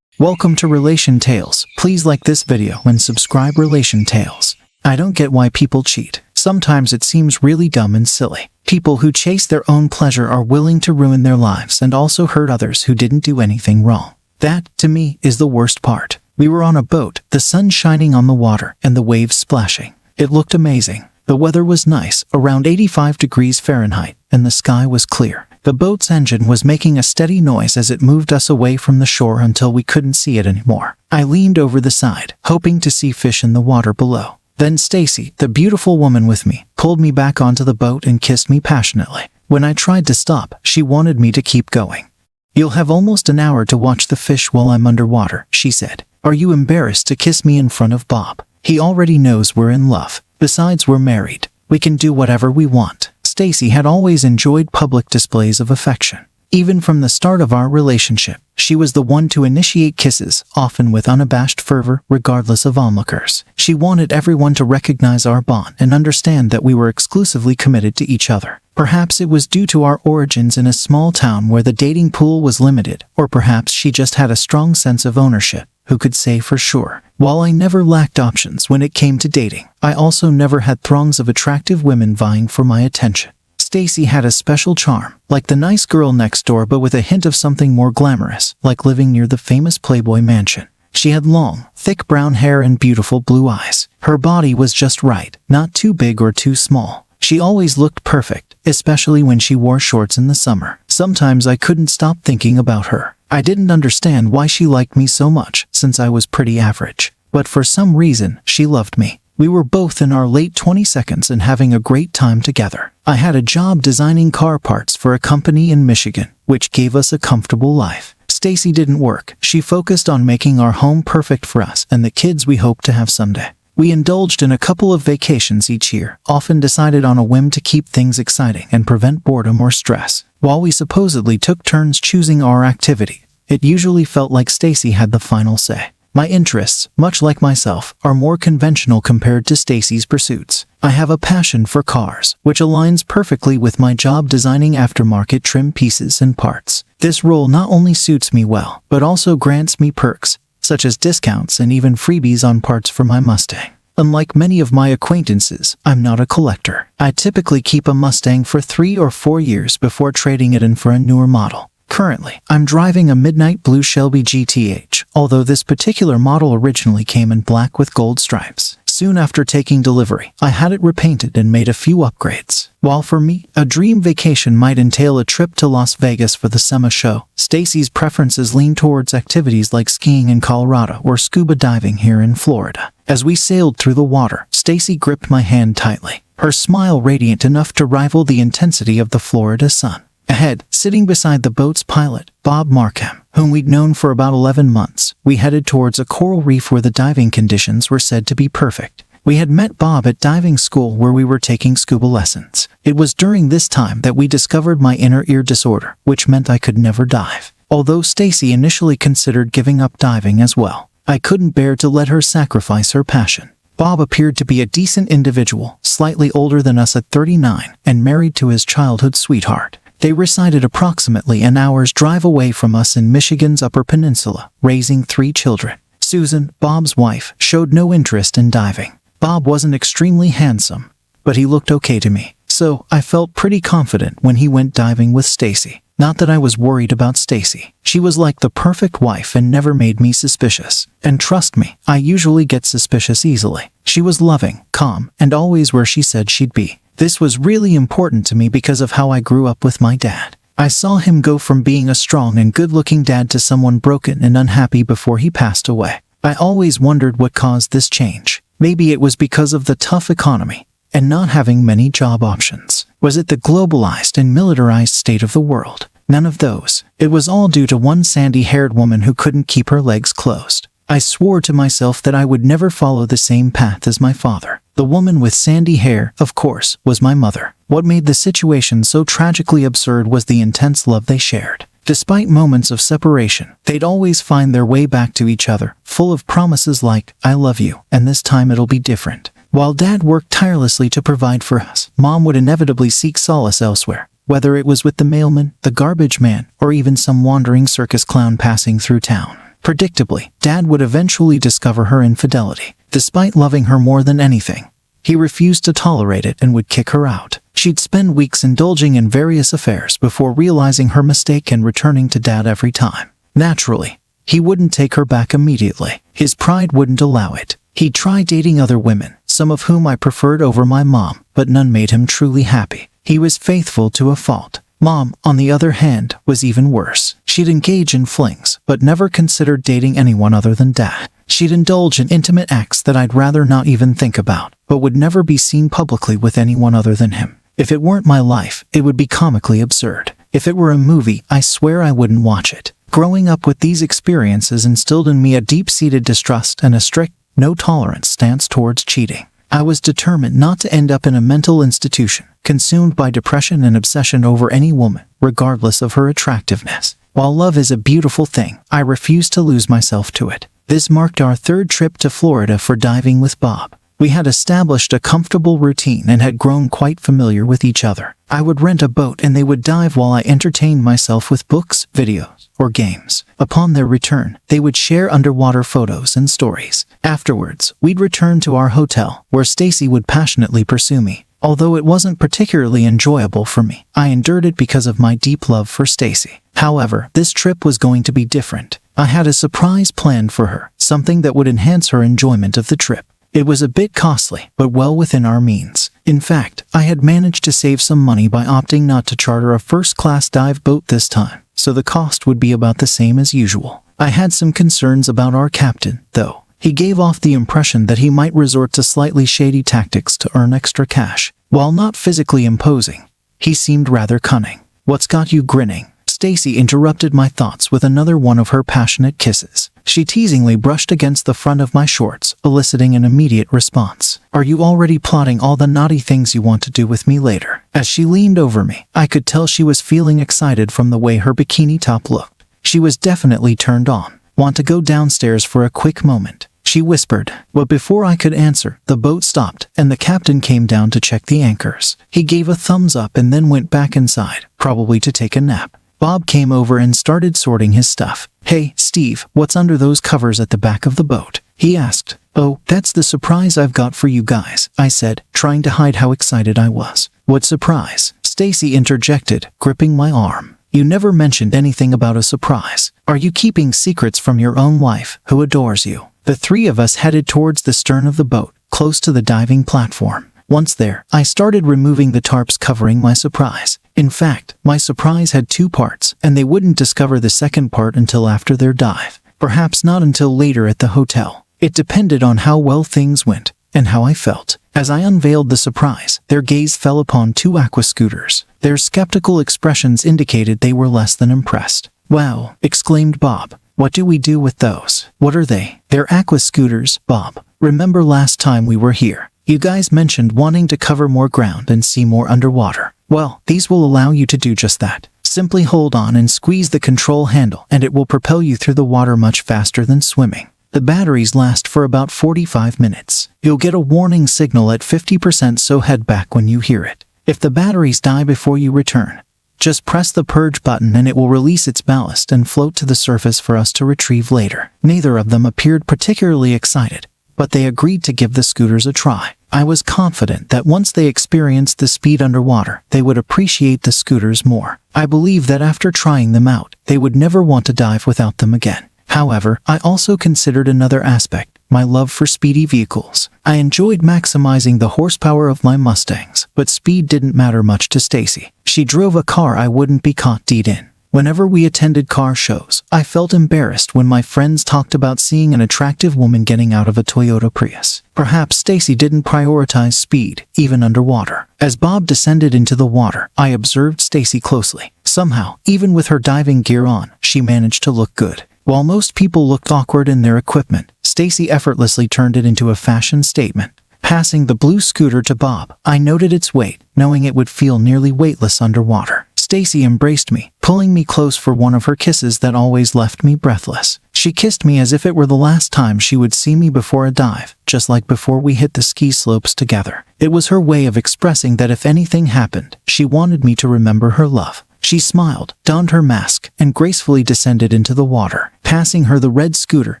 Welcome to Relation Tales. Please like this video and subscribe. Relation Tales. I don't get why people cheat. Sometimes it seems really dumb and silly. People who chase their own pleasure are willing to ruin their lives and also hurt others who didn't do anything wrong. That, to me, is the worst part. We were on a boat, the sun shining on the water and the waves splashing. It looked amazing. The weather was nice, around 85 degrees Fahrenheit, and the sky was clear. The boat's engine was making a steady noise as it moved us away from the shore until we couldn't see it anymore. I leaned over the side, hoping to see fish in the water below. Then Stacy, the beautiful woman with me, pulled me back onto the boat and kissed me passionately. When I tried to stop, she wanted me to keep going. "You'll have almost an hour to watch the fish while I'm underwater," she said. "Are you embarrassed to kiss me in front of Bob? He already knows we're in love. Besides, we're married. We can do whatever we want." Stacy had always enjoyed public displays of affection. Even from the start of our relationship, she was the one to initiate kisses, often with unabashed fervor, regardless of onlookers. She wanted everyone to recognize our bond and understand that we were exclusively committed to each other. Perhaps it was due to our origins in a small town where the dating pool was limited, or perhaps she just had a strong sense of ownership. Who could say for sure? While I never lacked options when it came to dating, I also never had throngs of attractive women vying for my attention. Stacy had a special charm, like the nice girl next door but with a hint of something more glamorous, like living near the famous Playboy mansion. She had long, thick brown hair and beautiful blue eyes. Her body was just right, not too big or too small. She always looked perfect, especially when she wore shorts in the summer. Sometimes I couldn't stop thinking about her. I didn't understand why she liked me so much, since I was pretty average. But for some reason, she loved me. We were both in our late 22s and having a great time together. I had a job designing car parts for a company in Michigan, which gave us a comfortable life. Stacy didn't work. She focused on making our home perfect for us and the kids we hoped to have someday. We indulged in a couple of vacations each year, often decided on a whim to keep things exciting and prevent boredom or stress. While we supposedly took turns choosing our activity, it usually felt like Stacy had the final say. My interests, much like myself, are more conventional compared to Stacy's pursuits. I have a passion for cars, which aligns perfectly with my job designing aftermarket trim pieces and parts. This role not only suits me well, but also grants me perks, such as discounts and even freebies on parts for my Mustang. Unlike many of my acquaintances, I'm not a collector. I typically keep a Mustang for 3 or 4 years before trading it in for a newer model. Currently, I'm driving a midnight blue Shelby GTH, although this particular model originally came in black with gold stripes. Soon after taking delivery, I had it repainted and made a few upgrades. While for me, a dream vacation might entail a trip to Las Vegas for the SEMA show, Stacy's preferences lean towards activities like skiing in Colorado or scuba diving here in Florida. As we sailed through the water, Stacy gripped my hand tightly, her smile radiant enough to rival the intensity of the Florida sun. Ahead, sitting beside the boat's pilot, Bob Markham, whom we'd known for about 11 months, we headed towards a coral reef where the diving conditions were said to be perfect. We had met Bob at diving school where we were taking scuba lessons. It was during this time that we discovered my inner ear disorder, which meant I could never dive. Although Stacy initially considered giving up diving as well, I couldn't bear to let her sacrifice her passion. Bob appeared to be a decent individual, slightly older than us at 39, and married to his childhood sweetheart. They resided approximately an hour's drive away from us in Michigan's Upper Peninsula, raising 3 children. Susan, Bob's wife, showed no interest in diving. Bob wasn't extremely handsome, but he looked okay to me, so I felt pretty confident when he went diving with Stacy. Not that I was worried about Stacy. She was like the perfect wife and never made me suspicious. And trust me, I usually get suspicious easily. She was loving, calm, and always where she said she'd be. This was really important to me because of how I grew up with my dad. I saw him go from being a strong and good-looking dad to someone broken and unhappy before he passed away. I always wondered what caused this change. Maybe it was because of the tough economy and not having many job options. Was it the globalized and militarized state of the world? None of those. It was all due to one sandy-haired woman who couldn't keep her legs closed. I swore to myself that I would never follow the same path as my father. The woman with sandy hair, of course, was my mother. What made the situation so tragically absurd was the intense love they shared. Despite moments of separation, they'd always find their way back to each other, full of promises like, "I love you, and this time it'll be different." While Dad worked tirelessly to provide for us, Mom would inevitably seek solace elsewhere, whether it was with the mailman, the garbage man, or even some wandering circus clown passing through town. Predictably, Dad would eventually discover her infidelity. Despite loving her more than anything, he refused to tolerate it and would kick her out. She'd spend weeks indulging in various affairs before realizing her mistake and returning to Dad every time. Naturally, He wouldn't take her back immediately. His pride wouldn't allow it. He tried dating other women, some of whom I preferred over my mom, but none made him truly happy. He was faithful to a fault. Mom, on the other hand, was even worse. She'd engage in flings, but never considered dating anyone other than Dad. She'd indulge in intimate acts that I'd rather not even think about, but would never be seen publicly with anyone other than him. If it weren't my life, it would be comically absurd. If it were a movie, I swear I wouldn't watch it. Growing up with these experiences instilled in me a deep-seated distrust and a strict, no-tolerance stance towards cheating. I was determined not to end up in a mental institution, consumed by depression and obsession over any woman, regardless of her attractiveness. While love is a beautiful thing, I refuse to lose myself to it. This marked our third trip to Florida for diving with Bob. We had established a comfortable routine and had grown quite familiar with each other. I would rent a boat and they would dive while I entertained myself with books, videos, or games. Upon their return, they would share underwater photos and stories. Afterwards, we'd return to our hotel, where Stacy would passionately pursue me. Although it wasn't particularly enjoyable for me, I endured it because of my deep love for Stacy. However, this trip was going to be different. I had a surprise planned for her, something that would enhance her enjoyment of the trip. It was a bit costly, but well within our means. In fact, I had managed to save some money by opting not to charter a first-class dive boat this time, so the cost would be about the same as usual. I had some concerns about our captain, though. He gave off the impression that he might resort to slightly shady tactics to earn extra cash. While not physically imposing, he seemed rather cunning. "What's got you grinning?" Stacy interrupted my thoughts with another one of her passionate kisses. She teasingly brushed against the front of my shorts, eliciting an immediate response. "Are you already plotting all the naughty things you want to do with me later?" As she leaned over me, I could tell she was feeling excited from the way her bikini top looked. She was definitely turned on. "Want to go downstairs for a quick moment?" she whispered. But before I could answer, the boat stopped, and the captain came down to check the anchors. He gave a thumbs up and then went back inside, probably to take a nap. Bob came over and started sorting his stuff. "Hey, Steve, what's under those covers at the back of the boat?" he asked. "Oh, that's the surprise I've got for you guys," I said, trying to hide how excited I was. "What surprise?" Stacy interjected, gripping my arm. "You never mentioned anything about a surprise. Are you keeping secrets from your own wife, who adores you?" The three of us headed towards the stern of the boat, close to the diving platform. Once there, I started removing the tarps covering my surprise. In fact, my surprise had two parts, and they wouldn't discover the second part until after their dive. Perhaps not until later at the hotel. It depended on how well things went, and how I felt. As I unveiled the surprise, their gaze fell upon two aqua scooters. Their skeptical expressions indicated they were less than impressed. "Wow," exclaimed Bob. "What do we do with those?" "What are they?" "They're aqua scooters, Bob. Remember last time we were here? You guys mentioned wanting to cover more ground and see more underwater. Well, these will allow you to do just that. Simply hold on and squeeze the control handle and it will propel you through the water much faster than swimming. The batteries last for about 45 minutes. You'll get a warning signal at 50%, so head back when you hear it. If the batteries die before you return, just press the purge button and it will release its ballast and float to the surface for us to retrieve later." Neither of them appeared particularly excited, but they agreed to give the scooters a try. I was confident that once they experienced the speed underwater, they would appreciate the scooters more. I believe that after trying them out, they would never want to dive without them again. However, I also considered another aspect, my love for speedy vehicles. I enjoyed maximizing the horsepower of my Mustangs, but speed didn't matter much to Stacy. She drove a car I wouldn't be caught dead in. Whenever we attended car shows, I felt embarrassed when my friends talked about seeing an attractive woman getting out of a Toyota Prius. Perhaps Stacy didn't prioritize speed, even underwater. As Bob descended into the water, I observed Stacy closely. Somehow, even with her diving gear on, she managed to look good. While most people looked awkward in their equipment, Stacy effortlessly turned it into a fashion statement. Passing the blue scooter to Bob, I noted its weight, knowing it would feel nearly weightless underwater. Stacy embraced me, pulling me close for one of her kisses that always left me breathless. She kissed me as if it were the last time she would see me before a dive, just like before we hit the ski slopes together. It was her way of expressing that if anything happened, she wanted me to remember her love. She smiled, donned her mask, and gracefully descended into the water. Passing her the red scooter,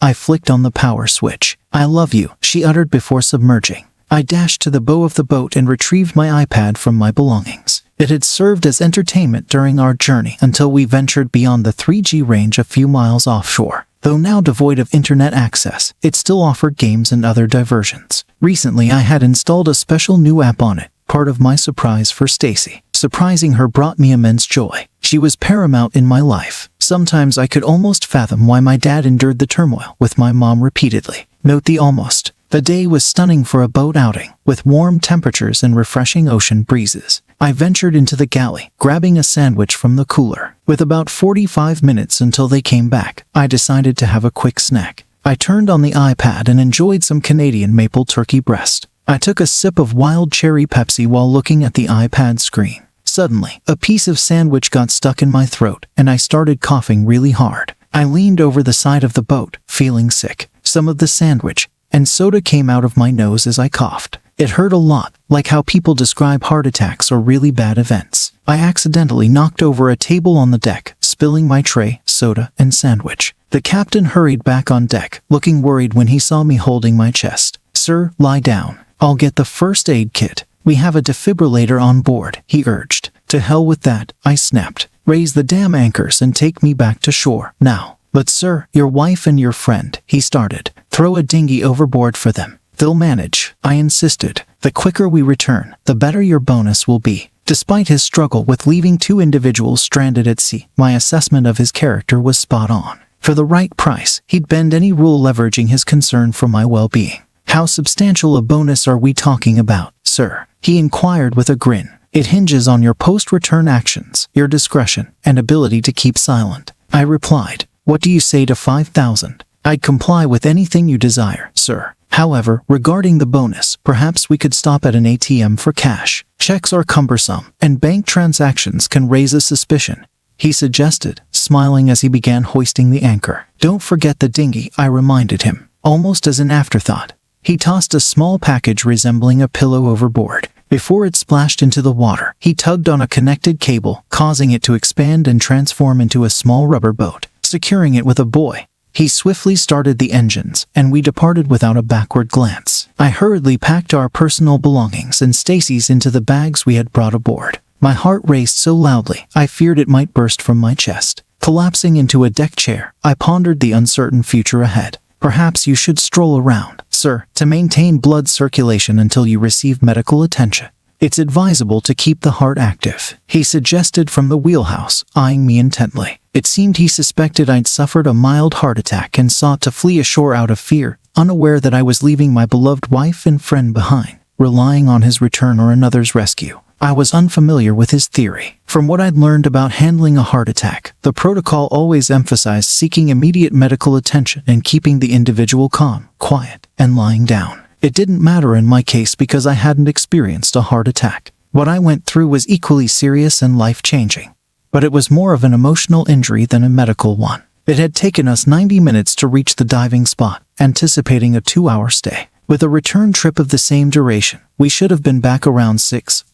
I flicked on the power switch. "I love you," she uttered before submerging. I dashed to the bow of the boat and retrieved my iPad from my belongings. It had served as entertainment during our journey until we ventured beyond the 3G range a few miles offshore. Though now devoid of internet access, it still offered games and other diversions. Recently, I had installed a special new app on it, part of my surprise for Stacy. Surprising her brought me immense joy. She was paramount in my life. Sometimes I could almost fathom why my dad endured the turmoil with my mom repeatedly. Note the almost. The day was stunning for a boat outing, with warm temperatures and refreshing ocean breezes. I ventured into the galley, grabbing a sandwich from the cooler. With about 45 minutes until they came back, I decided to have a quick snack. I turned on the iPad and enjoyed some Canadian maple turkey breast. I took a sip of wild cherry Pepsi while looking at the iPad screen. Suddenly, a piece of sandwich got stuck in my throat, and I started coughing really hard. I leaned over the side of the boat, feeling sick. Some of the sandwich and soda came out of my nose as I coughed. It hurt a lot, like how people describe heart attacks or really bad events. I accidentally knocked over a table on the deck, spilling my tray, soda, and sandwich. The captain hurried back on deck, looking worried when he saw me holding my chest. "Sir, lie down. I'll get the first aid kit. We have a defibrillator on board," he urged. "To hell with that," I snapped. "Raise the damn anchors and take me back to shore, now." "But sir, your wife and your friend," he started. "Throw a dinghy overboard for them. They'll manage," I insisted. "The quicker we return, the better your bonus will be." Despite his struggle with leaving two individuals stranded at sea, my assessment of his character was spot on. For the right price, he'd bend any rule, leveraging his concern for my well-being. "How substantial a bonus are we talking about, sir?" he inquired with a grin. "It hinges on your post-return actions, your discretion, and ability to keep silent," I replied. "What do you say to 5,000? I'd comply with anything you desire, sir. However, regarding the bonus, perhaps we could stop at an ATM for cash. Checks are cumbersome, and bank transactions can raise a suspicion," he suggested, smiling as he began hoisting the anchor. "Don't forget the dinghy," I reminded him, almost as an afterthought. He tossed a small package resembling a pillow overboard. Before it splashed into the water, he tugged on a connected cable, causing it to expand and transform into a small rubber boat. Securing it with a buoy, he swiftly started the engines, and we departed without a backward glance. I hurriedly packed our personal belongings and Stacy's into the bags we had brought aboard. My heart raced so loudly, I feared it might burst from my chest. Collapsing into a deck chair, I pondered the uncertain future ahead. "Perhaps you should stroll around, sir, to maintain blood circulation until you receive medical attention. It's advisable to keep the heart active," he suggested from the wheelhouse, eyeing me intently. It seemed he suspected I'd suffered a mild heart attack and sought to flee ashore out of fear, unaware that I was leaving my beloved wife and friend behind, relying on his return or another's rescue. I was unfamiliar with his theory. From what I'd learned about handling a heart attack, the protocol always emphasized seeking immediate medical attention and keeping the individual calm, quiet, and lying down. It didn't matter in my case because I hadn't experienced a heart attack. What I went through was equally serious and life-changing, but it was more of an emotional injury than a medical one. It had taken us 90 minutes to reach the diving spot, anticipating a 2-hour stay. With a return trip of the same duration, we should have been back around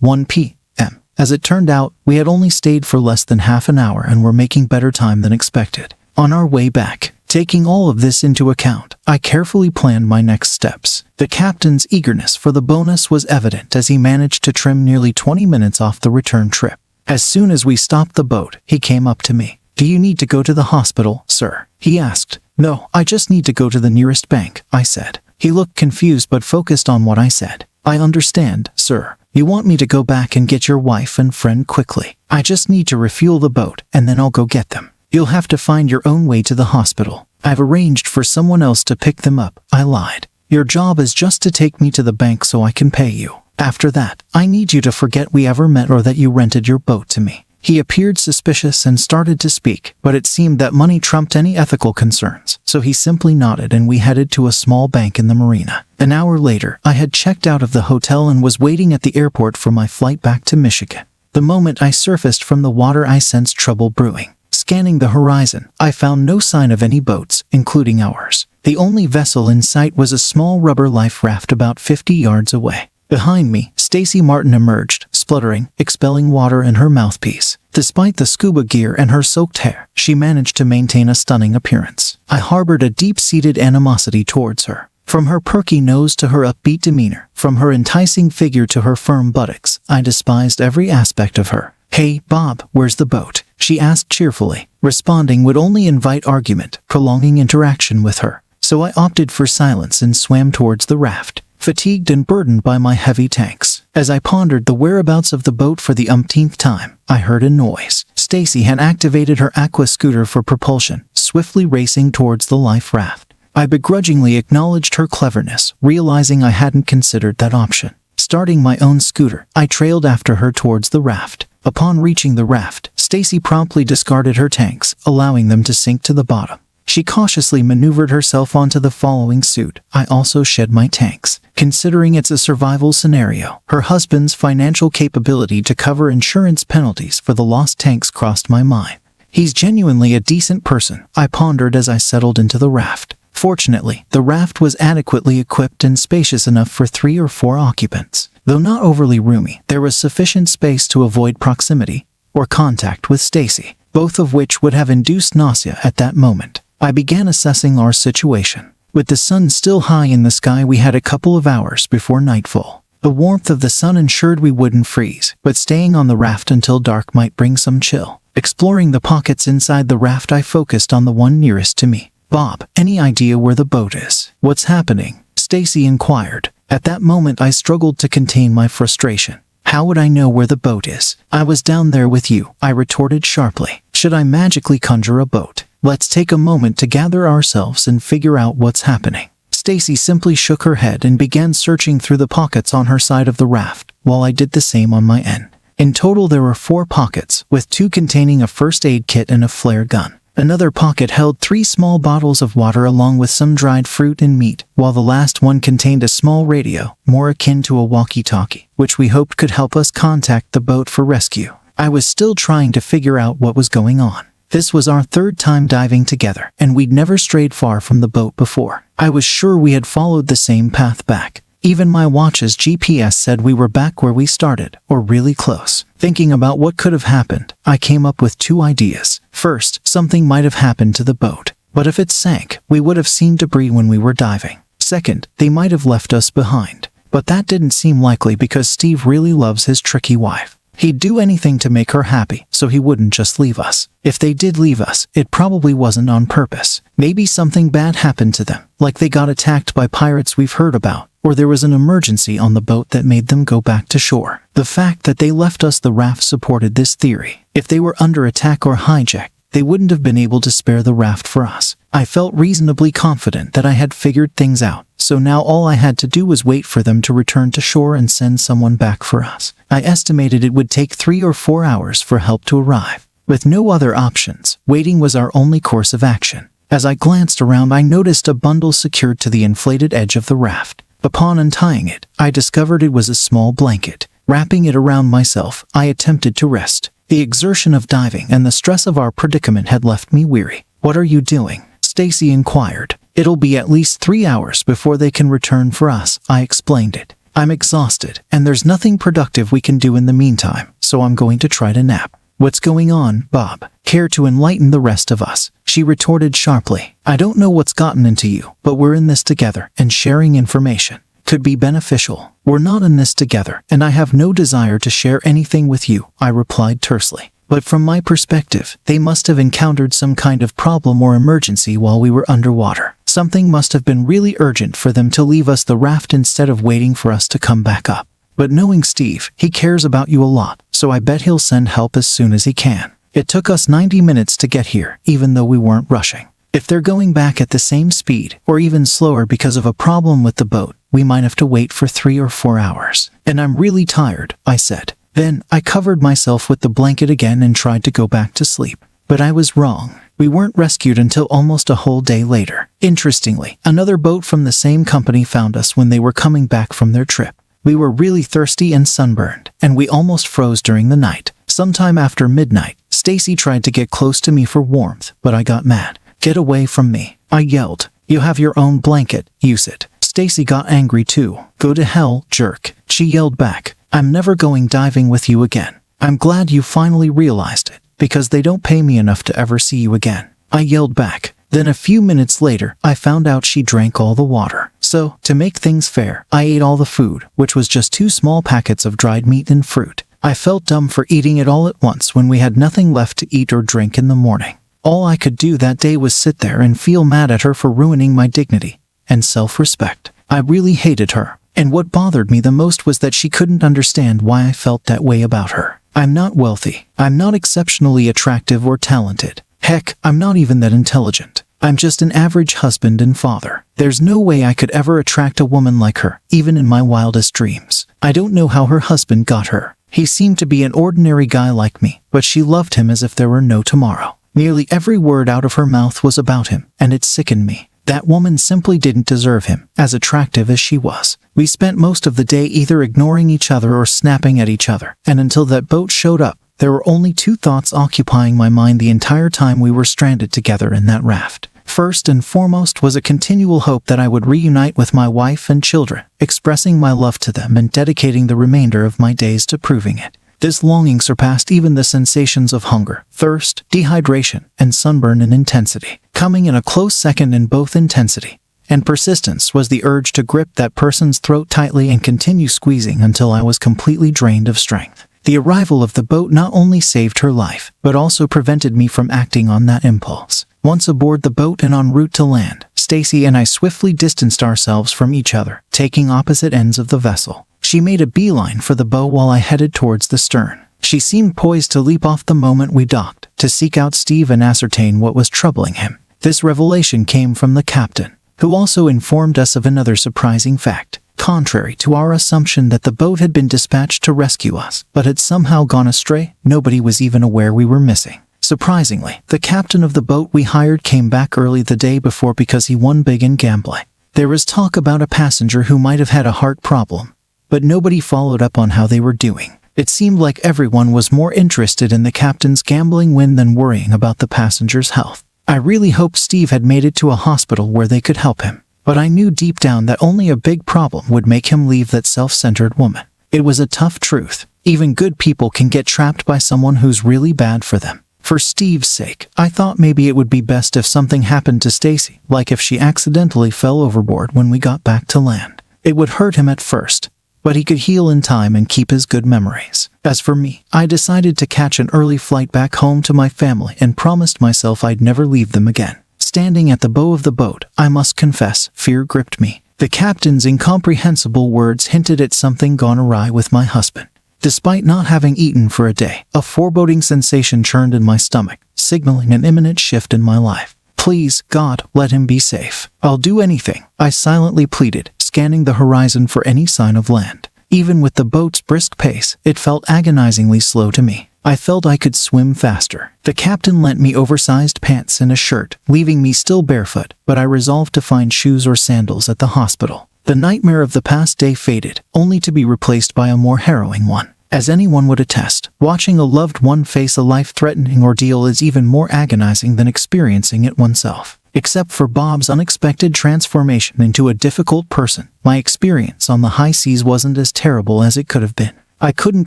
1 p.m. As it turned out, we had only stayed for less than half an hour and were making better time than expected. On our way back, taking all of this into account, I carefully planned my next steps. The captain's eagerness for the bonus was evident as he managed to trim nearly 20 minutes off the return trip. As soon as we stopped the boat, he came up to me. "Do you need to go to the hospital, sir?" he asked. "No, I just need to go to the nearest bank," I said. He looked confused but focused on what I said. "I understand, sir. You want me to go back and get your wife and friend quickly. I just need to refuel the boat, and then I'll go get them. You'll have to find your own way to the hospital. I've arranged for someone else to pick them up," I lied. "Your job is just to take me to the bank so I can pay you. After that, I need you to forget we ever met or that you rented your boat to me." He appeared suspicious and started to speak, but it seemed that money trumped any ethical concerns, so he simply nodded and we headed to a small bank in the marina. An hour later, I had checked out of the hotel and was waiting at the airport for my flight back to Michigan. The moment I surfaced from the water, I sensed trouble brewing. Scanning the horizon, I found no sign of any boats, including ours. The only vessel in sight was a small rubber life raft about 50 yards away. Behind me, Stacy Martin emerged, spluttering, expelling water in her mouthpiece. Despite the scuba gear and her soaked hair, she managed to maintain a stunning appearance. I harbored a deep-seated animosity towards her. From her perky nose to her upbeat demeanor, from her enticing figure to her firm buttocks, I despised every aspect of her. "Hey, Bob, where's the boat?" she asked cheerfully, Responding would only invite argument, prolonging interaction with her. So I opted for silence and swam towards the raft, fatigued and burdened by my heavy tanks. As I pondered the whereabouts of the boat for the umpteenth time, I heard a noise. Stacy had activated her aqua scooter for propulsion, swiftly racing towards the life raft. I begrudgingly acknowledged her cleverness, realizing I hadn't considered that option. Starting my own scooter, I trailed after her towards the raft. Upon reaching the raft, Stacy promptly discarded her tanks, allowing them to sink to the bottom. She cautiously maneuvered herself onto the following suit. I also shed my tanks. Considering it's a survival scenario, her husband's financial capability to cover insurance penalties for the lost tanks crossed my mind. He's genuinely a decent person, I pondered as I settled into the raft. Fortunately, the raft was adequately equipped and spacious enough for 3 or 4 occupants. Though not overly roomy, there was sufficient space to avoid proximity or contact with Stacy, both of which would have induced nausea at that moment. I began assessing our situation. With the sun still high in the sky, we had a couple of hours before nightfall. The warmth of the sun ensured we wouldn't freeze, but staying on the raft until dark might bring some chill. Exploring the pockets inside the raft, I focused on the one nearest to me. "Bob, any idea where the boat is?" "What's happening?" Stacy inquired. At that moment, I struggled to contain my frustration. "How would I know where the boat is? I was down there with you," I retorted sharply. "Should I magically conjure a boat? Let's take a moment to gather ourselves and figure out what's happening." Stacy simply shook her head and began searching through the pockets on her side of the raft, while I did the same on my end. In total, there were 4 pockets, with 2 containing a first aid kit and a flare gun. Another pocket held 3 small bottles of water along with some dried fruit and meat, while the last one contained a small radio, more akin to a walkie-talkie, which we hoped could help us contact the boat for rescue. I was still trying to figure out what was going on. This was our 3rd time diving together, and we'd never strayed far from the boat before. I was sure we had followed the same path back. Even my watch's GPS said we were back where we started, or really close. Thinking about what could have happened, I came up with 2 ideas. First, something might have happened to the boat. But if it sank, we would have seen debris when we were diving. Second, they might have left us behind. But that didn't seem likely because Steve really loves his tricky wife. He'd do anything to make her happy, so he wouldn't just leave us. If they did leave us, it probably wasn't on purpose. Maybe something bad happened to them, like they got attacked by pirates we've heard about, or there was an emergency on the boat that made them go back to shore. The fact that they left us the raft supported this theory. If they were under attack or hijacked, they wouldn't have been able to spare the raft for us. I felt reasonably confident that I had figured things out, so now all I had to do was wait for them to return to shore and send someone back for us. I estimated it would take 3 or 4 hours for help to arrive. With no other options, waiting was our only course of action. As I glanced around, I noticed a bundle secured to the inflated edge of the raft. Upon untying it, I discovered it was a small blanket. Wrapping it around myself, I attempted to rest. The exertion of diving and the stress of our predicament had left me weary. "What are you doing?" Stacy inquired. "It'll be at least 3 hours before they can return for us," I explained it. "I'm exhausted, and there's nothing productive we can do in the meantime, so I'm going to try to nap." "What's going on, Bob? Care to enlighten the rest of us?" she retorted sharply. "I don't know what's gotten into you, but we're in this together, and sharing information could be beneficial." "We're not in this together, and I have no desire to share anything with you," I replied tersely. "But from my perspective, they must have encountered some kind of problem or emergency while we were underwater. Something must have been really urgent for them to leave us the raft instead of waiting for us to come back up. But knowing Steve, he cares about you a lot, so I bet he'll send help as soon as he can. It took us 90 minutes to get here, even though we weren't rushing. If they're going back at the same speed, or even slower because of a problem with the boat, we might have to wait for 3 or 4 hours. And I'm really tired," I said. Then, I covered myself with the blanket again and tried to go back to sleep. But I was wrong. We weren't rescued until almost a whole day later. Interestingly, another boat from the same company found us when they were coming back from their trip. We were really thirsty and sunburned, and we almost froze during the night. Sometime after midnight, Stacy tried to get close to me for warmth, but I got mad. "Get away from me," I yelled. "You have your own blanket, use it." Stacy got angry too. "Go to hell, jerk," she yelled back. "I'm never going diving with you again." "I'm glad you finally realized it, because they don't pay me enough to ever see you again," I yelled back. Then a few minutes later, I found out she drank all the water. So, to make things fair, I ate all the food, which was just 2 small packets of dried meat and fruit. I felt dumb for eating it all at once when we had nothing left to eat or drink in the morning. All I could do that day was sit there and feel mad at her for ruining my dignity and self-respect. I really hated her, and what bothered me the most was that she couldn't understand why I felt that way about her. I'm not wealthy. I'm not exceptionally attractive or talented. Heck, I'm not even that intelligent. I'm just an average husband and father. There's no way I could ever attract a woman like her, even in my wildest dreams. I don't know how her husband got her. He seemed to be an ordinary guy like me, but she loved him as if there were no tomorrow. Nearly every word out of her mouth was about him, and it sickened me. That woman simply didn't deserve him, as attractive as she was. We spent most of the day either ignoring each other or snapping at each other, and until that boat showed up, there were only two thoughts occupying my mind the entire time we were stranded together in that raft. First and foremost was a continual hope that I would reunite with my wife and children, expressing my love to them and dedicating the remainder of my days to proving it. This longing surpassed even the sensations of hunger, thirst, dehydration, and sunburn in intensity. Coming in a close second in both intensity and persistence was the urge to grip that person's throat tightly and continue squeezing until I was completely drained of strength. The arrival of the boat not only saved her life, but also prevented me from acting on that impulse. Once aboard the boat and en route to land, Stacy and I swiftly distanced ourselves from each other, taking opposite ends of the vessel. She made a beeline for the bow while I headed towards the stern. She seemed poised to leap off the moment we docked, to seek out Steve and ascertain what was troubling him. This revelation came from the captain, who also informed us of another surprising fact. Contrary to our assumption that the boat had been dispatched to rescue us, but had somehow gone astray, nobody was even aware we were missing. Surprisingly, the captain of the boat we hired came back early the day before because he won big in gambling. There was talk about a passenger who might have had a heart problem, but nobody followed up on how they were doing. It seemed like everyone was more interested in the captain's gambling win than worrying about the passenger's health. I really hoped Steve had made it to a hospital where they could help him, but I knew deep down that only a big problem would make him leave that self-centered woman. It was a tough truth. Even good people can get trapped by someone who's really bad for them. For Steve's sake, I thought maybe it would be best if something happened to Stacy, like if she accidentally fell overboard when we got back to land. It would hurt him at first, but he could heal in time and keep his good memories. As for me, I decided to catch an early flight back home to my family and promised myself I'd never leave them again. Standing at the bow of the boat, I must confess, fear gripped me. The captain's incomprehensible words hinted at something gone awry with my husband. Despite not having eaten for a day, a foreboding sensation churned in my stomach, signaling an imminent shift in my life. Please, God, let him be safe. I'll do anything, I silently pleaded, scanning the horizon for any sign of land. Even with the boat's brisk pace, it felt agonizingly slow to me. I felt I could swim faster. The captain lent me oversized pants and a shirt, leaving me still barefoot, but I resolved to find shoes or sandals at the hospital. The nightmare of the past day faded, only to be replaced by a more harrowing one. As anyone would attest, watching a loved one face a life-threatening ordeal is even more agonizing than experiencing it oneself. Except for Bob's unexpected transformation into a difficult person, my experience on the high seas wasn't as terrible as it could have been. I couldn't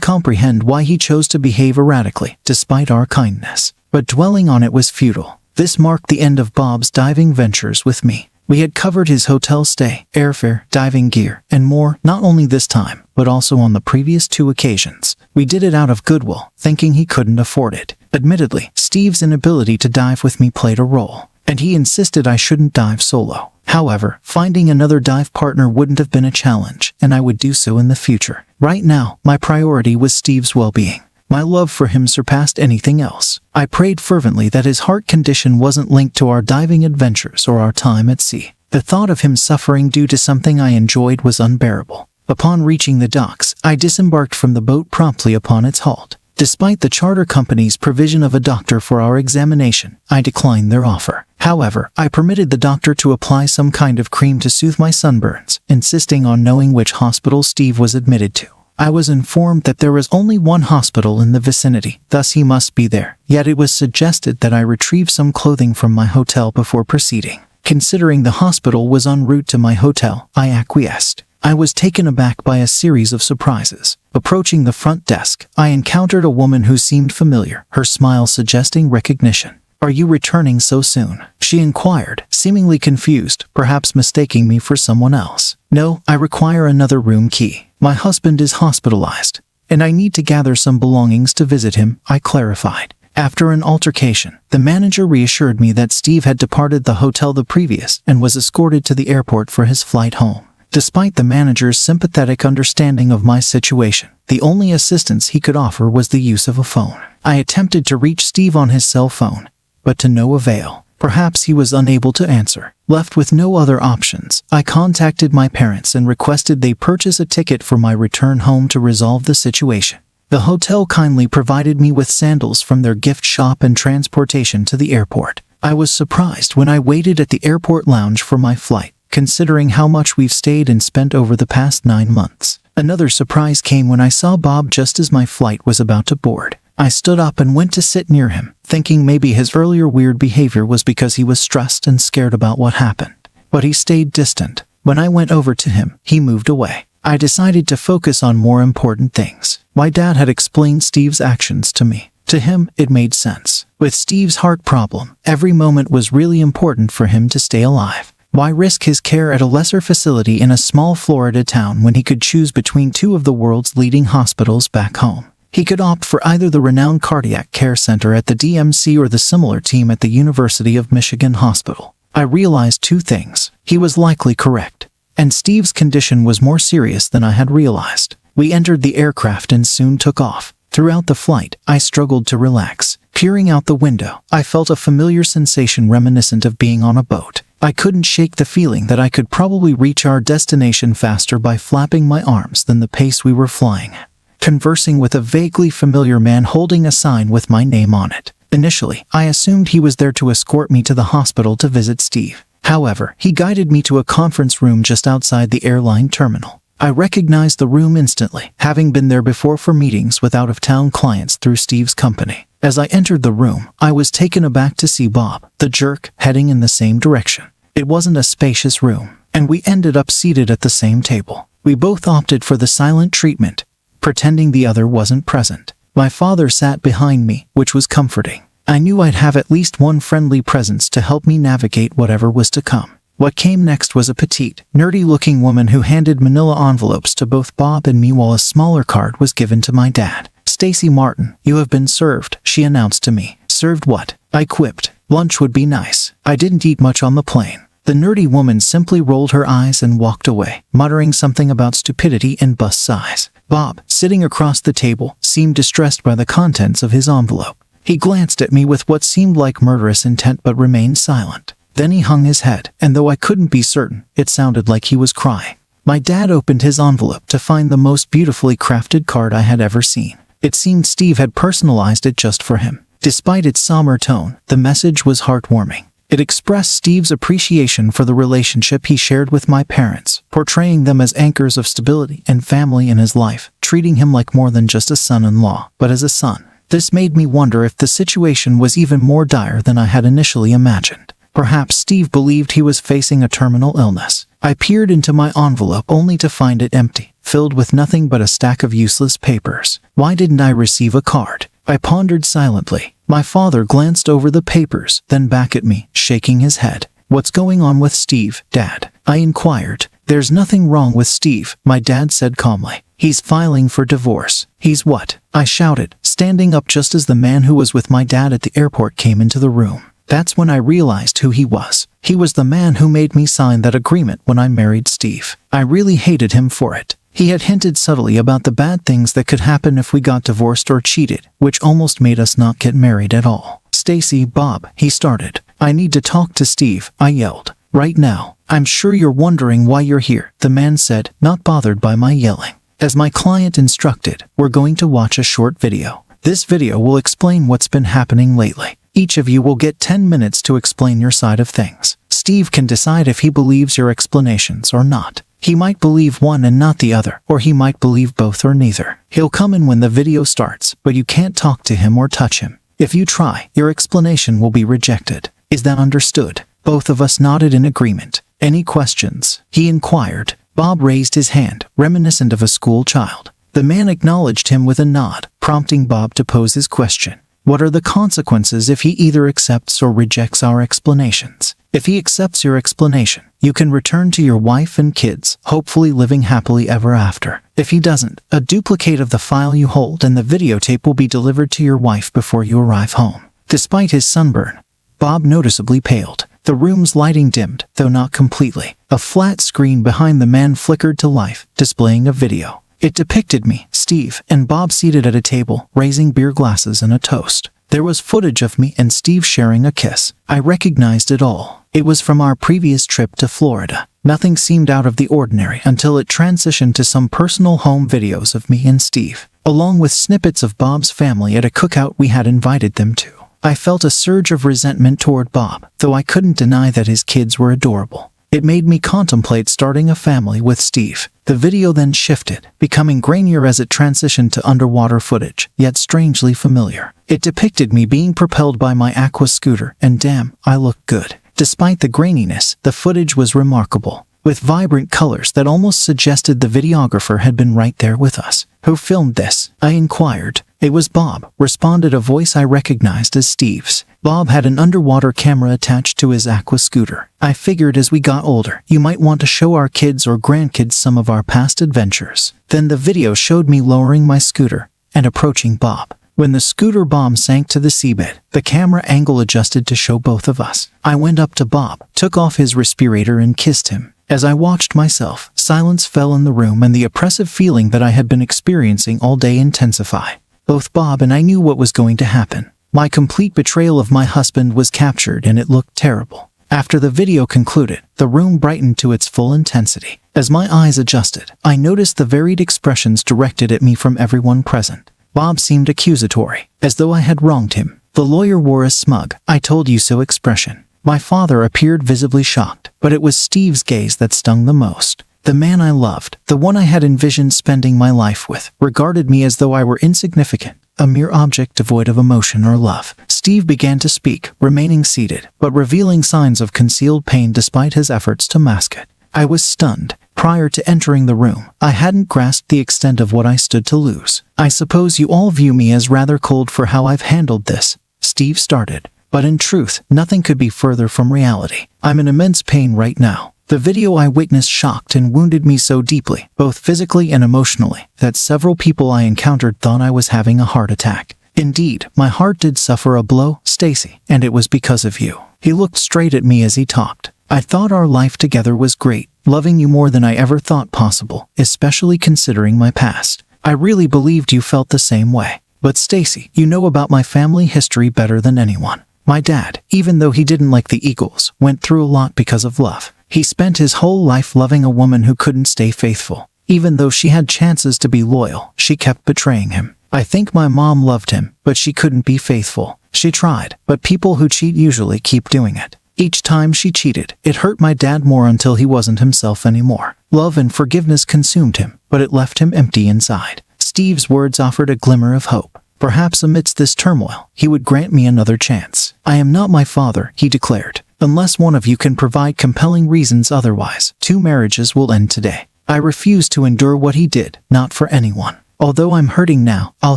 comprehend why he chose to behave erratically, despite our kindness. But dwelling on it was futile. This marked the end of Bob's diving ventures with me. We had covered his hotel stay, airfare, diving gear, and more, not only this time, but also on the previous 2 occasions. We did it out of goodwill, thinking he couldn't afford it. Admittedly, Steve's inability to dive with me played a role, and he insisted I shouldn't dive solo. However, finding another dive partner wouldn't have been a challenge, and I would do so in the future. Right now, my priority was Steve's well-being. My love for him surpassed anything else. I prayed fervently that his heart condition wasn't linked to our diving adventures or our time at sea. The thought of him suffering due to something I enjoyed was unbearable. Upon reaching the docks, I disembarked from the boat promptly upon its halt. Despite the charter company's provision of a doctor for our examination, I declined their offer. However, I permitted the doctor to apply some kind of cream to soothe my sunburns, insisting on knowing which hospital Steve was admitted to. I was informed that there was only one hospital in the vicinity, thus he must be there. Yet it was suggested that I retrieve some clothing from my hotel before proceeding. Considering the hospital was en route to my hotel, I acquiesced. I was taken aback by a series of surprises. Approaching the front desk, I encountered a woman who seemed familiar, her smile suggesting recognition. "Are you returning so soon?" she inquired, seemingly confused, perhaps mistaking me for someone else. "No, I require another room key. My husband is hospitalized, and I need to gather some belongings to visit him," I clarified. After an altercation, the manager reassured me that Steve had departed the hotel the previous and was escorted to the airport for his flight home. Despite the manager's sympathetic understanding of my situation, the only assistance he could offer was the use of a phone. I attempted to reach Steve on his cell phone, but to no avail. Perhaps he was unable to answer. Left with no other options, I contacted my parents and requested they purchase a ticket for my return home to resolve the situation. The hotel kindly provided me with sandals from their gift shop and transportation to the airport. I was surprised when I waited at the airport lounge for my flight, considering how much we've stayed and spent over the past 9 months. Another surprise came when I saw Bob just as my flight was about to board. I stood up and went to sit near him, thinking maybe his earlier weird behavior was because he was stressed and scared about what happened. But he stayed distant. When I went over to him, he moved away. I decided to focus on more important things. My dad had explained Steve's actions to me. To him, it made sense. With Steve's heart problem, every moment was really important for him to stay alive. Why risk his care at a lesser facility in a small Florida town when he could choose between two of the world's leading hospitals back home? He could opt for either the renowned cardiac care center at the DMC or the similar team at the University of Michigan Hospital. I realized two things. He was likely correct, and Steve's condition was more serious than I had realized. We entered the aircraft and soon took off. Throughout the flight, I struggled to relax. Peering out the window, I felt a familiar sensation reminiscent of being on a boat. I couldn't shake the feeling that I could probably reach our destination faster by flapping my arms than the pace we were flying at. Conversing with a vaguely familiar man holding a sign with my name on it. Initially, I assumed he was there to escort me to the hospital to visit Steve. However, he guided me to a conference room just outside the airline terminal. I recognized the room instantly, having been there before for meetings with out-of-town clients through Steve's company. As I entered the room, I was taken aback to see Bob, the jerk, heading in the same direction. It wasn't a spacious room, and we ended up seated at the same table. We both opted for the silent treatment, pretending the other wasn't present. My father sat behind me, which was comforting. I knew I'd have at least one friendly presence to help me navigate whatever was to come. What came next was a petite, nerdy-looking woman who handed manila envelopes to both Bob and me while a smaller card was given to my dad. "Stacy Martin, you have been served," she announced to me. "Served what?" I quipped. "Lunch would be nice. I didn't eat much on the plane." The nerdy woman simply rolled her eyes and walked away, muttering something about stupidity and bus size. Bob, sitting across the table, seemed distressed by the contents of his envelope. He glanced at me with what seemed like murderous intent but remained silent. Then he hung his head, and though I couldn't be certain, it sounded like he was crying. My dad opened his envelope to find the most beautifully crafted card I had ever seen. It seemed Steve had personalized it just for him. Despite its somber tone, the message was heartwarming. It expressed Steve's appreciation for the relationship he shared with my parents, portraying them as anchors of stability and family in his life, treating him like more than just a son-in-law, but as a son. This made me wonder if the situation was even more dire than I had initially imagined. Perhaps Steve believed he was facing a terminal illness. I peered into my envelope only to find it empty, filled with nothing but a stack of useless papers. Why didn't I receive a card? I pondered silently. My father glanced over the papers, then back at me, shaking his head. "What's going on with Steve, Dad?" I inquired. "There's nothing wrong with Steve," my dad said calmly. "He's filing for divorce." "He's what?" I shouted, standing up just as the man who was with my dad at the airport came into the room. That's when I realized who he was. He was the man who made me sign that agreement when I married Steve. I really hated him for it. He had hinted subtly about the bad things that could happen if we got divorced or cheated, which almost made us not get married at all. "Stacy, Bob," he started. "I need to talk to Steve," I yelled. "Right now." "I'm sure you're wondering why you're here," the man said, not bothered by my yelling. "As my client instructed, we're going to watch a short video. This video will explain what's been happening lately. Each of you will get 10 minutes to explain your side of things. Steve can decide if he believes your explanations or not. He might believe one and not the other, or he might believe both or neither. He'll come in when the video starts, but you can't talk to him or touch him. If you try, your explanation will be rejected. Is that understood?" Both of us nodded in agreement. "Any questions?" he inquired. Bob raised his hand, reminiscent of a school child. The man acknowledged him with a nod, prompting Bob to pose his question. What are the consequences if he either accepts or rejects our explanations? If he accepts your explanation, you can return to your wife and kids, hopefully living happily ever after. If he doesn't, a duplicate of the file you hold and the videotape will be delivered to your wife before you arrive home. Despite his sunburn, Bob noticeably paled. The room's lighting dimmed, though not completely. A flat screen behind the man flickered to life, displaying a video. It depicted me, Steve, and Bob seated at a table, raising beer glasses and a toast. There was footage of me and Steve sharing a kiss. I recognized it all. It was from our previous trip to Florida. Nothing seemed out of the ordinary until it transitioned to some personal home videos of me and Steve, along with snippets of Bob's family at a cookout we had invited them to. I felt a surge of resentment toward Bob, though I couldn't deny that his kids were adorable. It made me contemplate starting a family with Steve. The video then shifted, becoming grainier as it transitioned to underwater footage, yet strangely familiar. It depicted me being propelled by my aqua scooter, and damn, I looked good. Despite the graininess, the footage was remarkable, with vibrant colors that almost suggested the videographer had been right there with us. Who filmed this? I inquired. It was Bob, responded a voice I recognized as Steve's. Bob had an underwater camera attached to his aqua scooter. I figured as we got older, you might want to show our kids or grandkids some of our past adventures. Then the video showed me lowering my scooter and approaching Bob. When the scooter bomb sank to the seabed, the camera angle adjusted to show both of us. I went up to Bob, took off his respirator and kissed him. As I watched myself, silence fell in the room and the oppressive feeling that I had been experiencing all day intensified. Both Bob and I knew what was going to happen. My complete betrayal of my husband was captured and it looked terrible. After the video concluded, the room brightened to its full intensity. As my eyes adjusted, I noticed the varied expressions directed at me from everyone present. Bob seemed accusatory, as though I had wronged him. The lawyer wore a smug, "I told you so" expression. My father appeared visibly shocked, but it was Steve's gaze that stung the most. The man I loved, the one I had envisioned spending my life with, regarded me as though I were insignificant, a mere object devoid of emotion or love. Steve began to speak, remaining seated, but revealing signs of concealed pain despite his efforts to mask it. I was stunned. Prior to entering the room, I hadn't grasped the extent of what I stood to lose. "I suppose you all view me as rather cold for how I've handled this," Steve started. But in truth, nothing could be further from reality. I'm in immense pain right now. The video I witnessed shocked and wounded me so deeply, both physically and emotionally, that several people I encountered thought I was having a heart attack. Indeed, my heart did suffer a blow, Stacy, and it was because of you. He looked straight at me as he talked. "I thought our life together was great, loving you more than I ever thought possible, especially considering my past. I really believed you felt the same way. But Stacy, you know about my family history better than anyone. My dad, even though he didn't like the Eagles, went through a lot because of love. He spent his whole life loving a woman who couldn't stay faithful. Even though she had chances to be loyal, she kept betraying him. I think my mom loved him, but she couldn't be faithful. She tried, but people who cheat usually keep doing it. Each time she cheated, it hurt my dad more until he wasn't himself anymore. Love and forgiveness consumed him, but it left him empty inside." Steve's words offered a glimmer of hope. Perhaps amidst this turmoil, he would grant me another chance. "I am not my father," he declared. "Unless one of you can provide compelling reasons otherwise, 2 marriages will end today. I refuse to endure what he did, not for anyone. Although I'm hurting now, I'll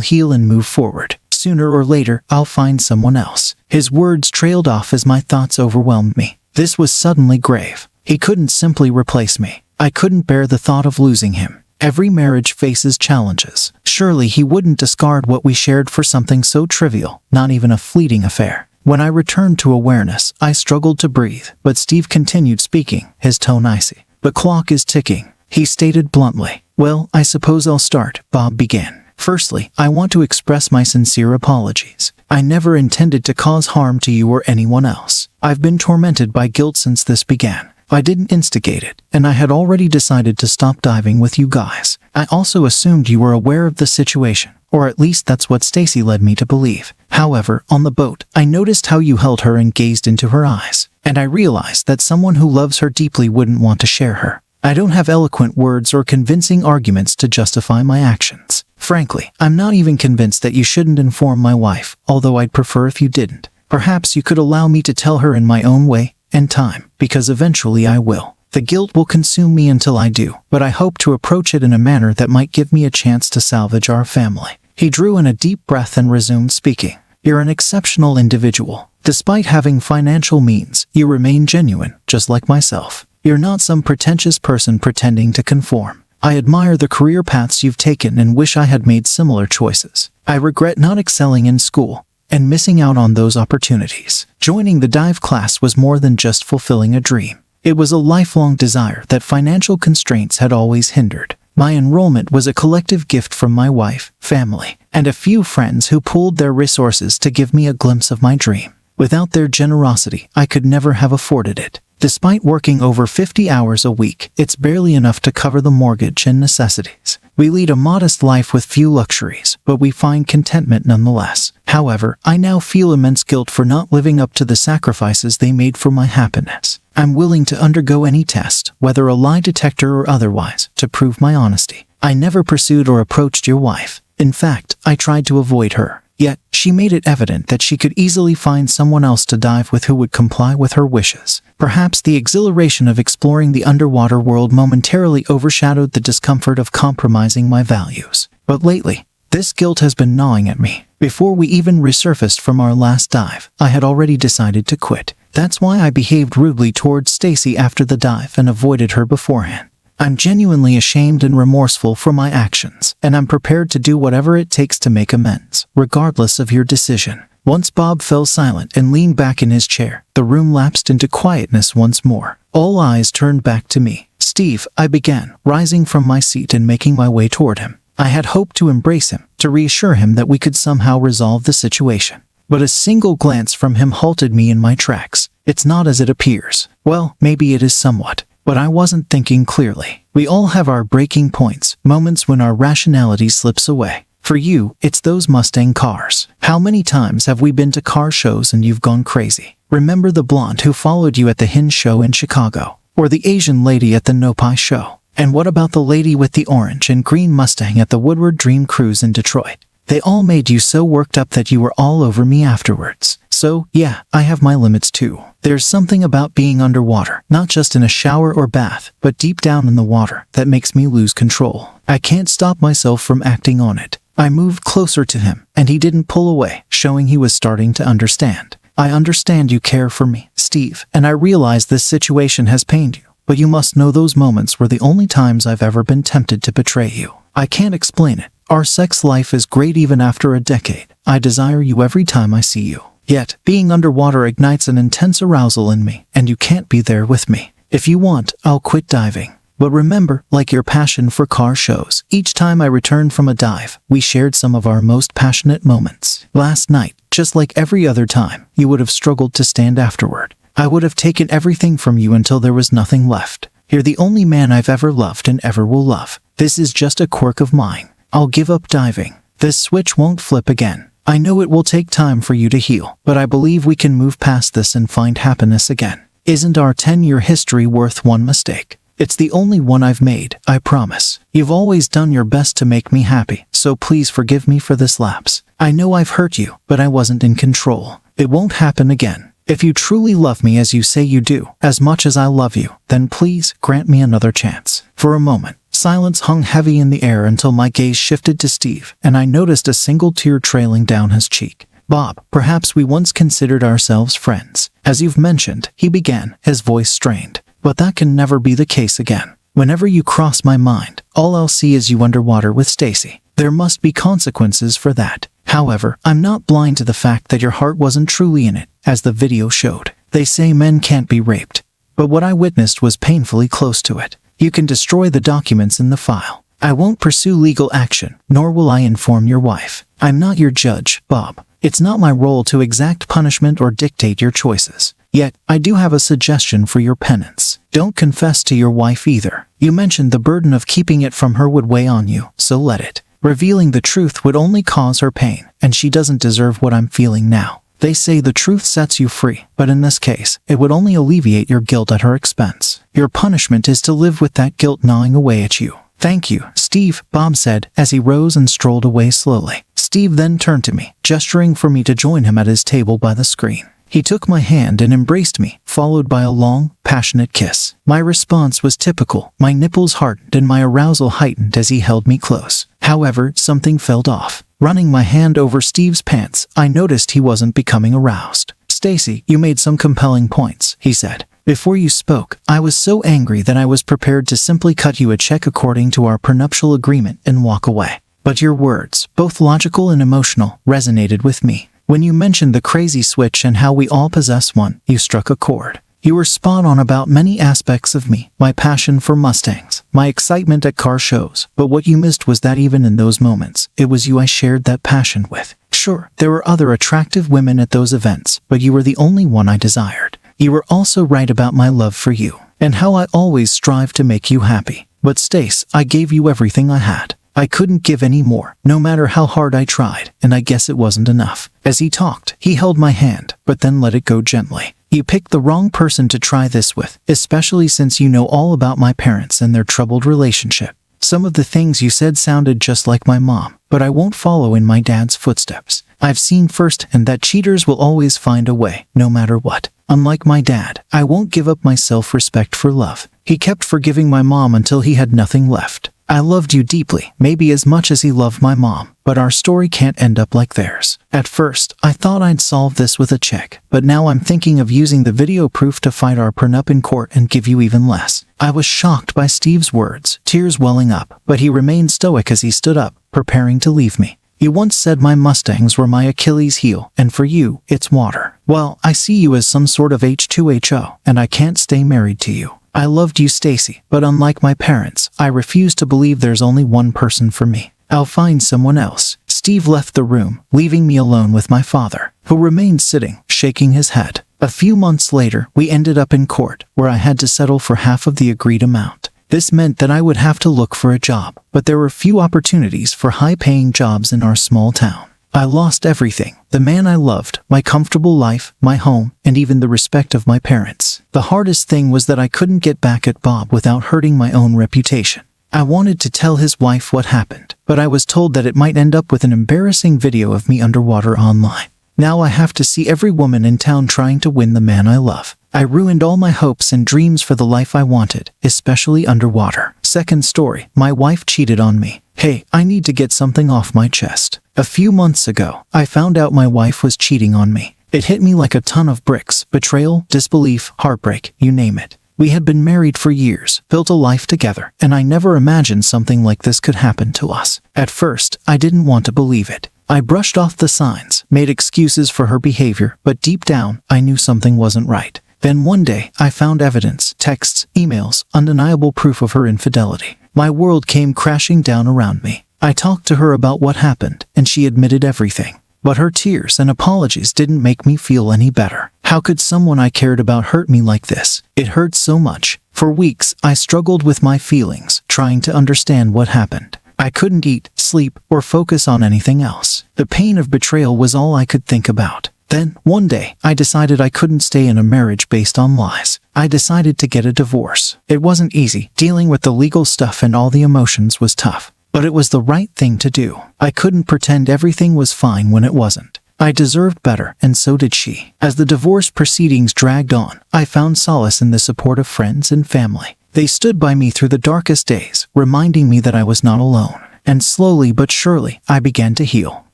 heal and move forward. Sooner or later, I'll find someone else." His words trailed off as my thoughts overwhelmed me. This was suddenly grave. He couldn't simply replace me. I couldn't bear the thought of losing him. Every marriage faces challenges. Surely he wouldn't discard what we shared for something so trivial, not even a fleeting affair. When I returned to awareness, I struggled to breathe, but Steve continued speaking, his tone icy. "The clock is ticking," he stated bluntly. "Well, I suppose I'll start," Bob began. "Firstly, I want to express my sincere apologies. I never intended to cause harm to you or anyone else. I've been tormented by guilt since this began. I didn't instigate it, and I had already decided to stop diving with you guys. I also assumed you were aware of the situation, or at least that's what Stacy led me to believe. However, on the boat, I noticed how you held her and gazed into her eyes, and I realized that someone who loves her deeply wouldn't want to share her. I don't have eloquent words or convincing arguments to justify my actions. Frankly, I'm not even convinced that you shouldn't inform my wife, although I'd prefer if you didn't. Perhaps you could allow me to tell her in my own way and time, because eventually I will. The guilt will consume me until I do, but I hope to approach it in a manner that might give me a chance to salvage our family." He drew in a deep breath and resumed speaking. You're an exceptional individual. Despite having financial means, you remain genuine, just like myself. You're not some pretentious person pretending to conform. I admire the career paths you've taken and wish I had made similar choices. I regret not excelling in school and missing out on those opportunities. Joining the dive class was more than just fulfilling a dream. It was a lifelong desire that financial constraints had always hindered. My enrollment was a collective gift from my wife, family, and a few friends who pooled their resources to give me a glimpse of my dream. Without their generosity, I could never have afforded it. Despite working over 50 hours a week, it's barely enough to cover the mortgage and necessities. We lead a modest life with few luxuries, but we find contentment nonetheless. However, I now feel immense guilt for not living up to the sacrifices they made for my happiness. I'm willing to undergo any test, whether a lie detector or otherwise, to prove my honesty. I never pursued or approached your wife. In fact, I tried to avoid her. Yet, she made it evident that she could easily find someone else to dive with who would comply with her wishes. Perhaps the exhilaration of exploring the underwater world momentarily overshadowed the discomfort of compromising my values. But lately, this guilt has been gnawing at me. Before we even resurfaced from our last dive, I had already decided to quit. That's why I behaved rudely towards Stacy after the dive and avoided her beforehand. I'm genuinely ashamed and remorseful for my actions, and I'm prepared to do whatever it takes to make amends, regardless of your decision. Once Bob fell silent and leaned back in his chair, the room lapsed into quietness once more. All eyes turned back to me. "Steve," I began, rising from my seat and making my way toward him. I had hoped to embrace him, to reassure him that we could somehow resolve the situation. But a single glance from him halted me in my tracks. "It's not as it appears." Well, maybe it is somewhat. But I wasn't thinking clearly. We all have our breaking points, moments when our rationality slips away. For you, it's those Mustang cars. How many times have we been to car shows and you've gone crazy? Remember the blonde who followed you at the Hinge show in Chicago? Or the Asian lady at the Nopai show? And what about the lady with the orange and green Mustang at the Woodward Dream Cruise in Detroit? They all made you so worked up that you were all over me afterwards. So, yeah, I have my limits too. There's something about being underwater, not just in a shower or bath, but deep down in the water, that makes me lose control. I can't stop myself from acting on it. I moved closer to him, and he didn't pull away, showing he was starting to understand. "I understand you care for me, Steve, and I realize this situation has pained you. But you must know those moments were the only times I've ever been tempted to betray you. I can't explain it. Our sex life is great even after a decade. I desire you every time I see you. Yet, being underwater ignites an intense arousal in me, and you can't be there with me. If you want, I'll quit diving. But remember, like your passion for car shows, each time I returned from a dive, we shared some of our most passionate moments. Last night, just like every other time, you would have struggled to stand afterward. I would have taken everything from you until there was nothing left. You're the only man I've ever loved and ever will love. This is just a quirk of mine. I'll give up diving. This switch won't flip again. I know it will take time for you to heal, but I believe we can move past this and find happiness again. Isn't our 10-year history worth one mistake? It's the only one I've made, I promise. You've always done your best to make me happy, so please forgive me for this lapse. I know I've hurt you, but I wasn't in control. It won't happen again. If you truly love me as you say you do, as much as I love you, then please grant me another chance." For a moment, silence hung heavy in the air until my gaze shifted to Steve, and I noticed a single tear trailing down his cheek. "Bob, perhaps we once considered ourselves friends. As you've mentioned," he began, his voice strained. "But that can never be the case again. Whenever you cross my mind, all I'll see is you underwater with Stacy. There must be consequences for that. However, I'm not blind to the fact that your heart wasn't truly in it, as the video showed. They say men can't be raped. But what I witnessed was painfully close to it. You can destroy the documents in the file. I won't pursue legal action, nor will I inform your wife. I'm not your judge, Bob. It's not my role to exact punishment or dictate your choices. Yet, I do have a suggestion for your penance. Don't confess to your wife either. You mentioned the burden of keeping it from her would weigh on you, so let it. Revealing the truth would only cause her pain, and she doesn't deserve what I'm feeling now. They say the truth sets you free, but in this case, it would only alleviate your guilt at her expense. Your punishment is to live with that guilt gnawing away at you. Thank you, Steve, Bob said, as he rose and strolled away slowly. Steve then turned to me, gesturing for me to join him at his table by the screen. He took my hand and embraced me, followed by a long, passionate kiss. My response was typical. My nipples hardened and my arousal heightened as he held me close. However, something felt off. Running my hand over Steve's pants, I noticed he wasn't becoming aroused. "Stacy, you made some compelling points," he said. "Before you spoke, I was so angry that I was prepared to simply cut you a check according to our prenuptial agreement and walk away. But your words, both logical and emotional, resonated with me. When you mentioned the crazy switch and how we all possess one, you struck a chord. You were spot on about many aspects of me, my passion for Mustangs, my excitement at car shows, but what you missed was that even in those moments, it was you I shared that passion with. Sure, there were other attractive women at those events, but you were the only one I desired. You were also right about my love for you, and how I always strive to make you happy. But Stace, I gave you everything I had. I couldn't give any more, no matter how hard I tried, and I guess it wasn't enough." As he talked, he held my hand, but then let it go gently. "You picked the wrong person to try this with, especially since you know all about my parents and their troubled relationship. Some of the things you said sounded just like my mom, but I won't follow in my dad's footsteps. I've seen firsthand that cheaters will always find a way, no matter what. Unlike my dad, I won't give up my self-respect for love. He kept forgiving my mom until he had nothing left. I loved you deeply, maybe as much as he loved my mom, but our story can't end up like theirs. At first, I thought I'd solve this with a check, but now I'm thinking of using the video proof to fight our prenup in court and give you even less." I was shocked by Steve's words, tears welling up, but he remained stoic as he stood up, preparing to leave me. "You once said my Mustangs were my Achilles heel, and for you, it's water. Well, I see you as some sort of H2HO, and I can't stay married to you. I loved you, Stacy, but unlike my parents, I refuse to believe there's only one person for me. I'll find someone else." Steve left the room, leaving me alone with my father, who remained sitting, shaking his head. A few months later, we ended up in court, where I had to settle for half of the agreed amount. This meant that I would have to look for a job, but there were few opportunities for high-paying jobs in our small town. I lost everything: the man I loved, my comfortable life, my home, and even the respect of my parents. The hardest thing was that I couldn't get back at Bob without hurting my own reputation. I wanted to tell his wife what happened, but I was told that it might end up with an embarrassing video of me underwater online. Now I have to see every woman in town trying to win the man I love. I ruined all my hopes and dreams for the life I wanted, especially underwater. Second story, my wife cheated on me. Hey, I need to get something off my chest. A few months ago, I found out my wife was cheating on me. It hit me like a ton of bricks: betrayal, disbelief, heartbreak, you name it. We had been married for years, built a life together, and I never imagined something like this could happen to us. At first, I didn't want to believe it. I brushed off the signs, made excuses for her behavior, but deep down, I knew something wasn't right. Then one day, I found evidence, texts, emails, undeniable proof of her infidelity. My world came crashing down around me. I talked to her about what happened, and she admitted everything. But her tears and apologies didn't make me feel any better. How could someone I cared about hurt me like this? It hurt so much. For weeks, I struggled with my feelings, trying to understand what happened. I couldn't eat, sleep, or focus on anything else. The pain of betrayal was all I could think about. Then, one day, I decided I couldn't stay in a marriage based on lies. I decided to get a divorce. It wasn't easy. Dealing with the legal stuff and all the emotions was tough. But it was the right thing to do. I couldn't pretend everything was fine when it wasn't. I deserved better, and so did she. As the divorce proceedings dragged on, I found solace in the support of friends and family. They stood by me through the darkest days, reminding me that I was not alone. And slowly but surely, I began to heal.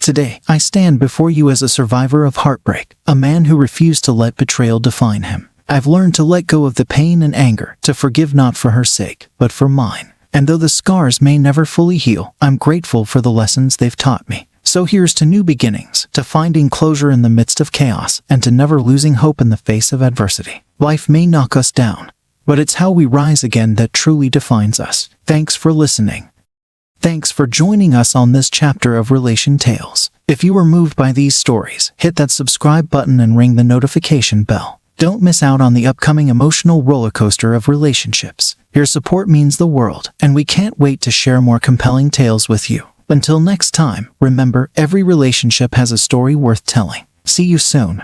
Today, I stand before you as a survivor of heartbreak, a man who refused to let betrayal define him. I've learned to let go of the pain and anger, to forgive not for her sake, but for mine. And though the scars may never fully heal, I'm grateful for the lessons they've taught me. So here's to new beginnings, to finding closure in the midst of chaos, and to never losing hope in the face of adversity. Life may knock us down, but it's how we rise again that truly defines us. Thanks for listening. Thanks for joining us on this chapter of Relation Tales. If you were moved by these stories, hit that subscribe button and ring the notification bell. Don't miss out on the upcoming emotional roller coaster of relationships. Your support means the world, and we can't wait to share more compelling tales with you. Until next time, remember, every relationship has a story worth telling. See you soon.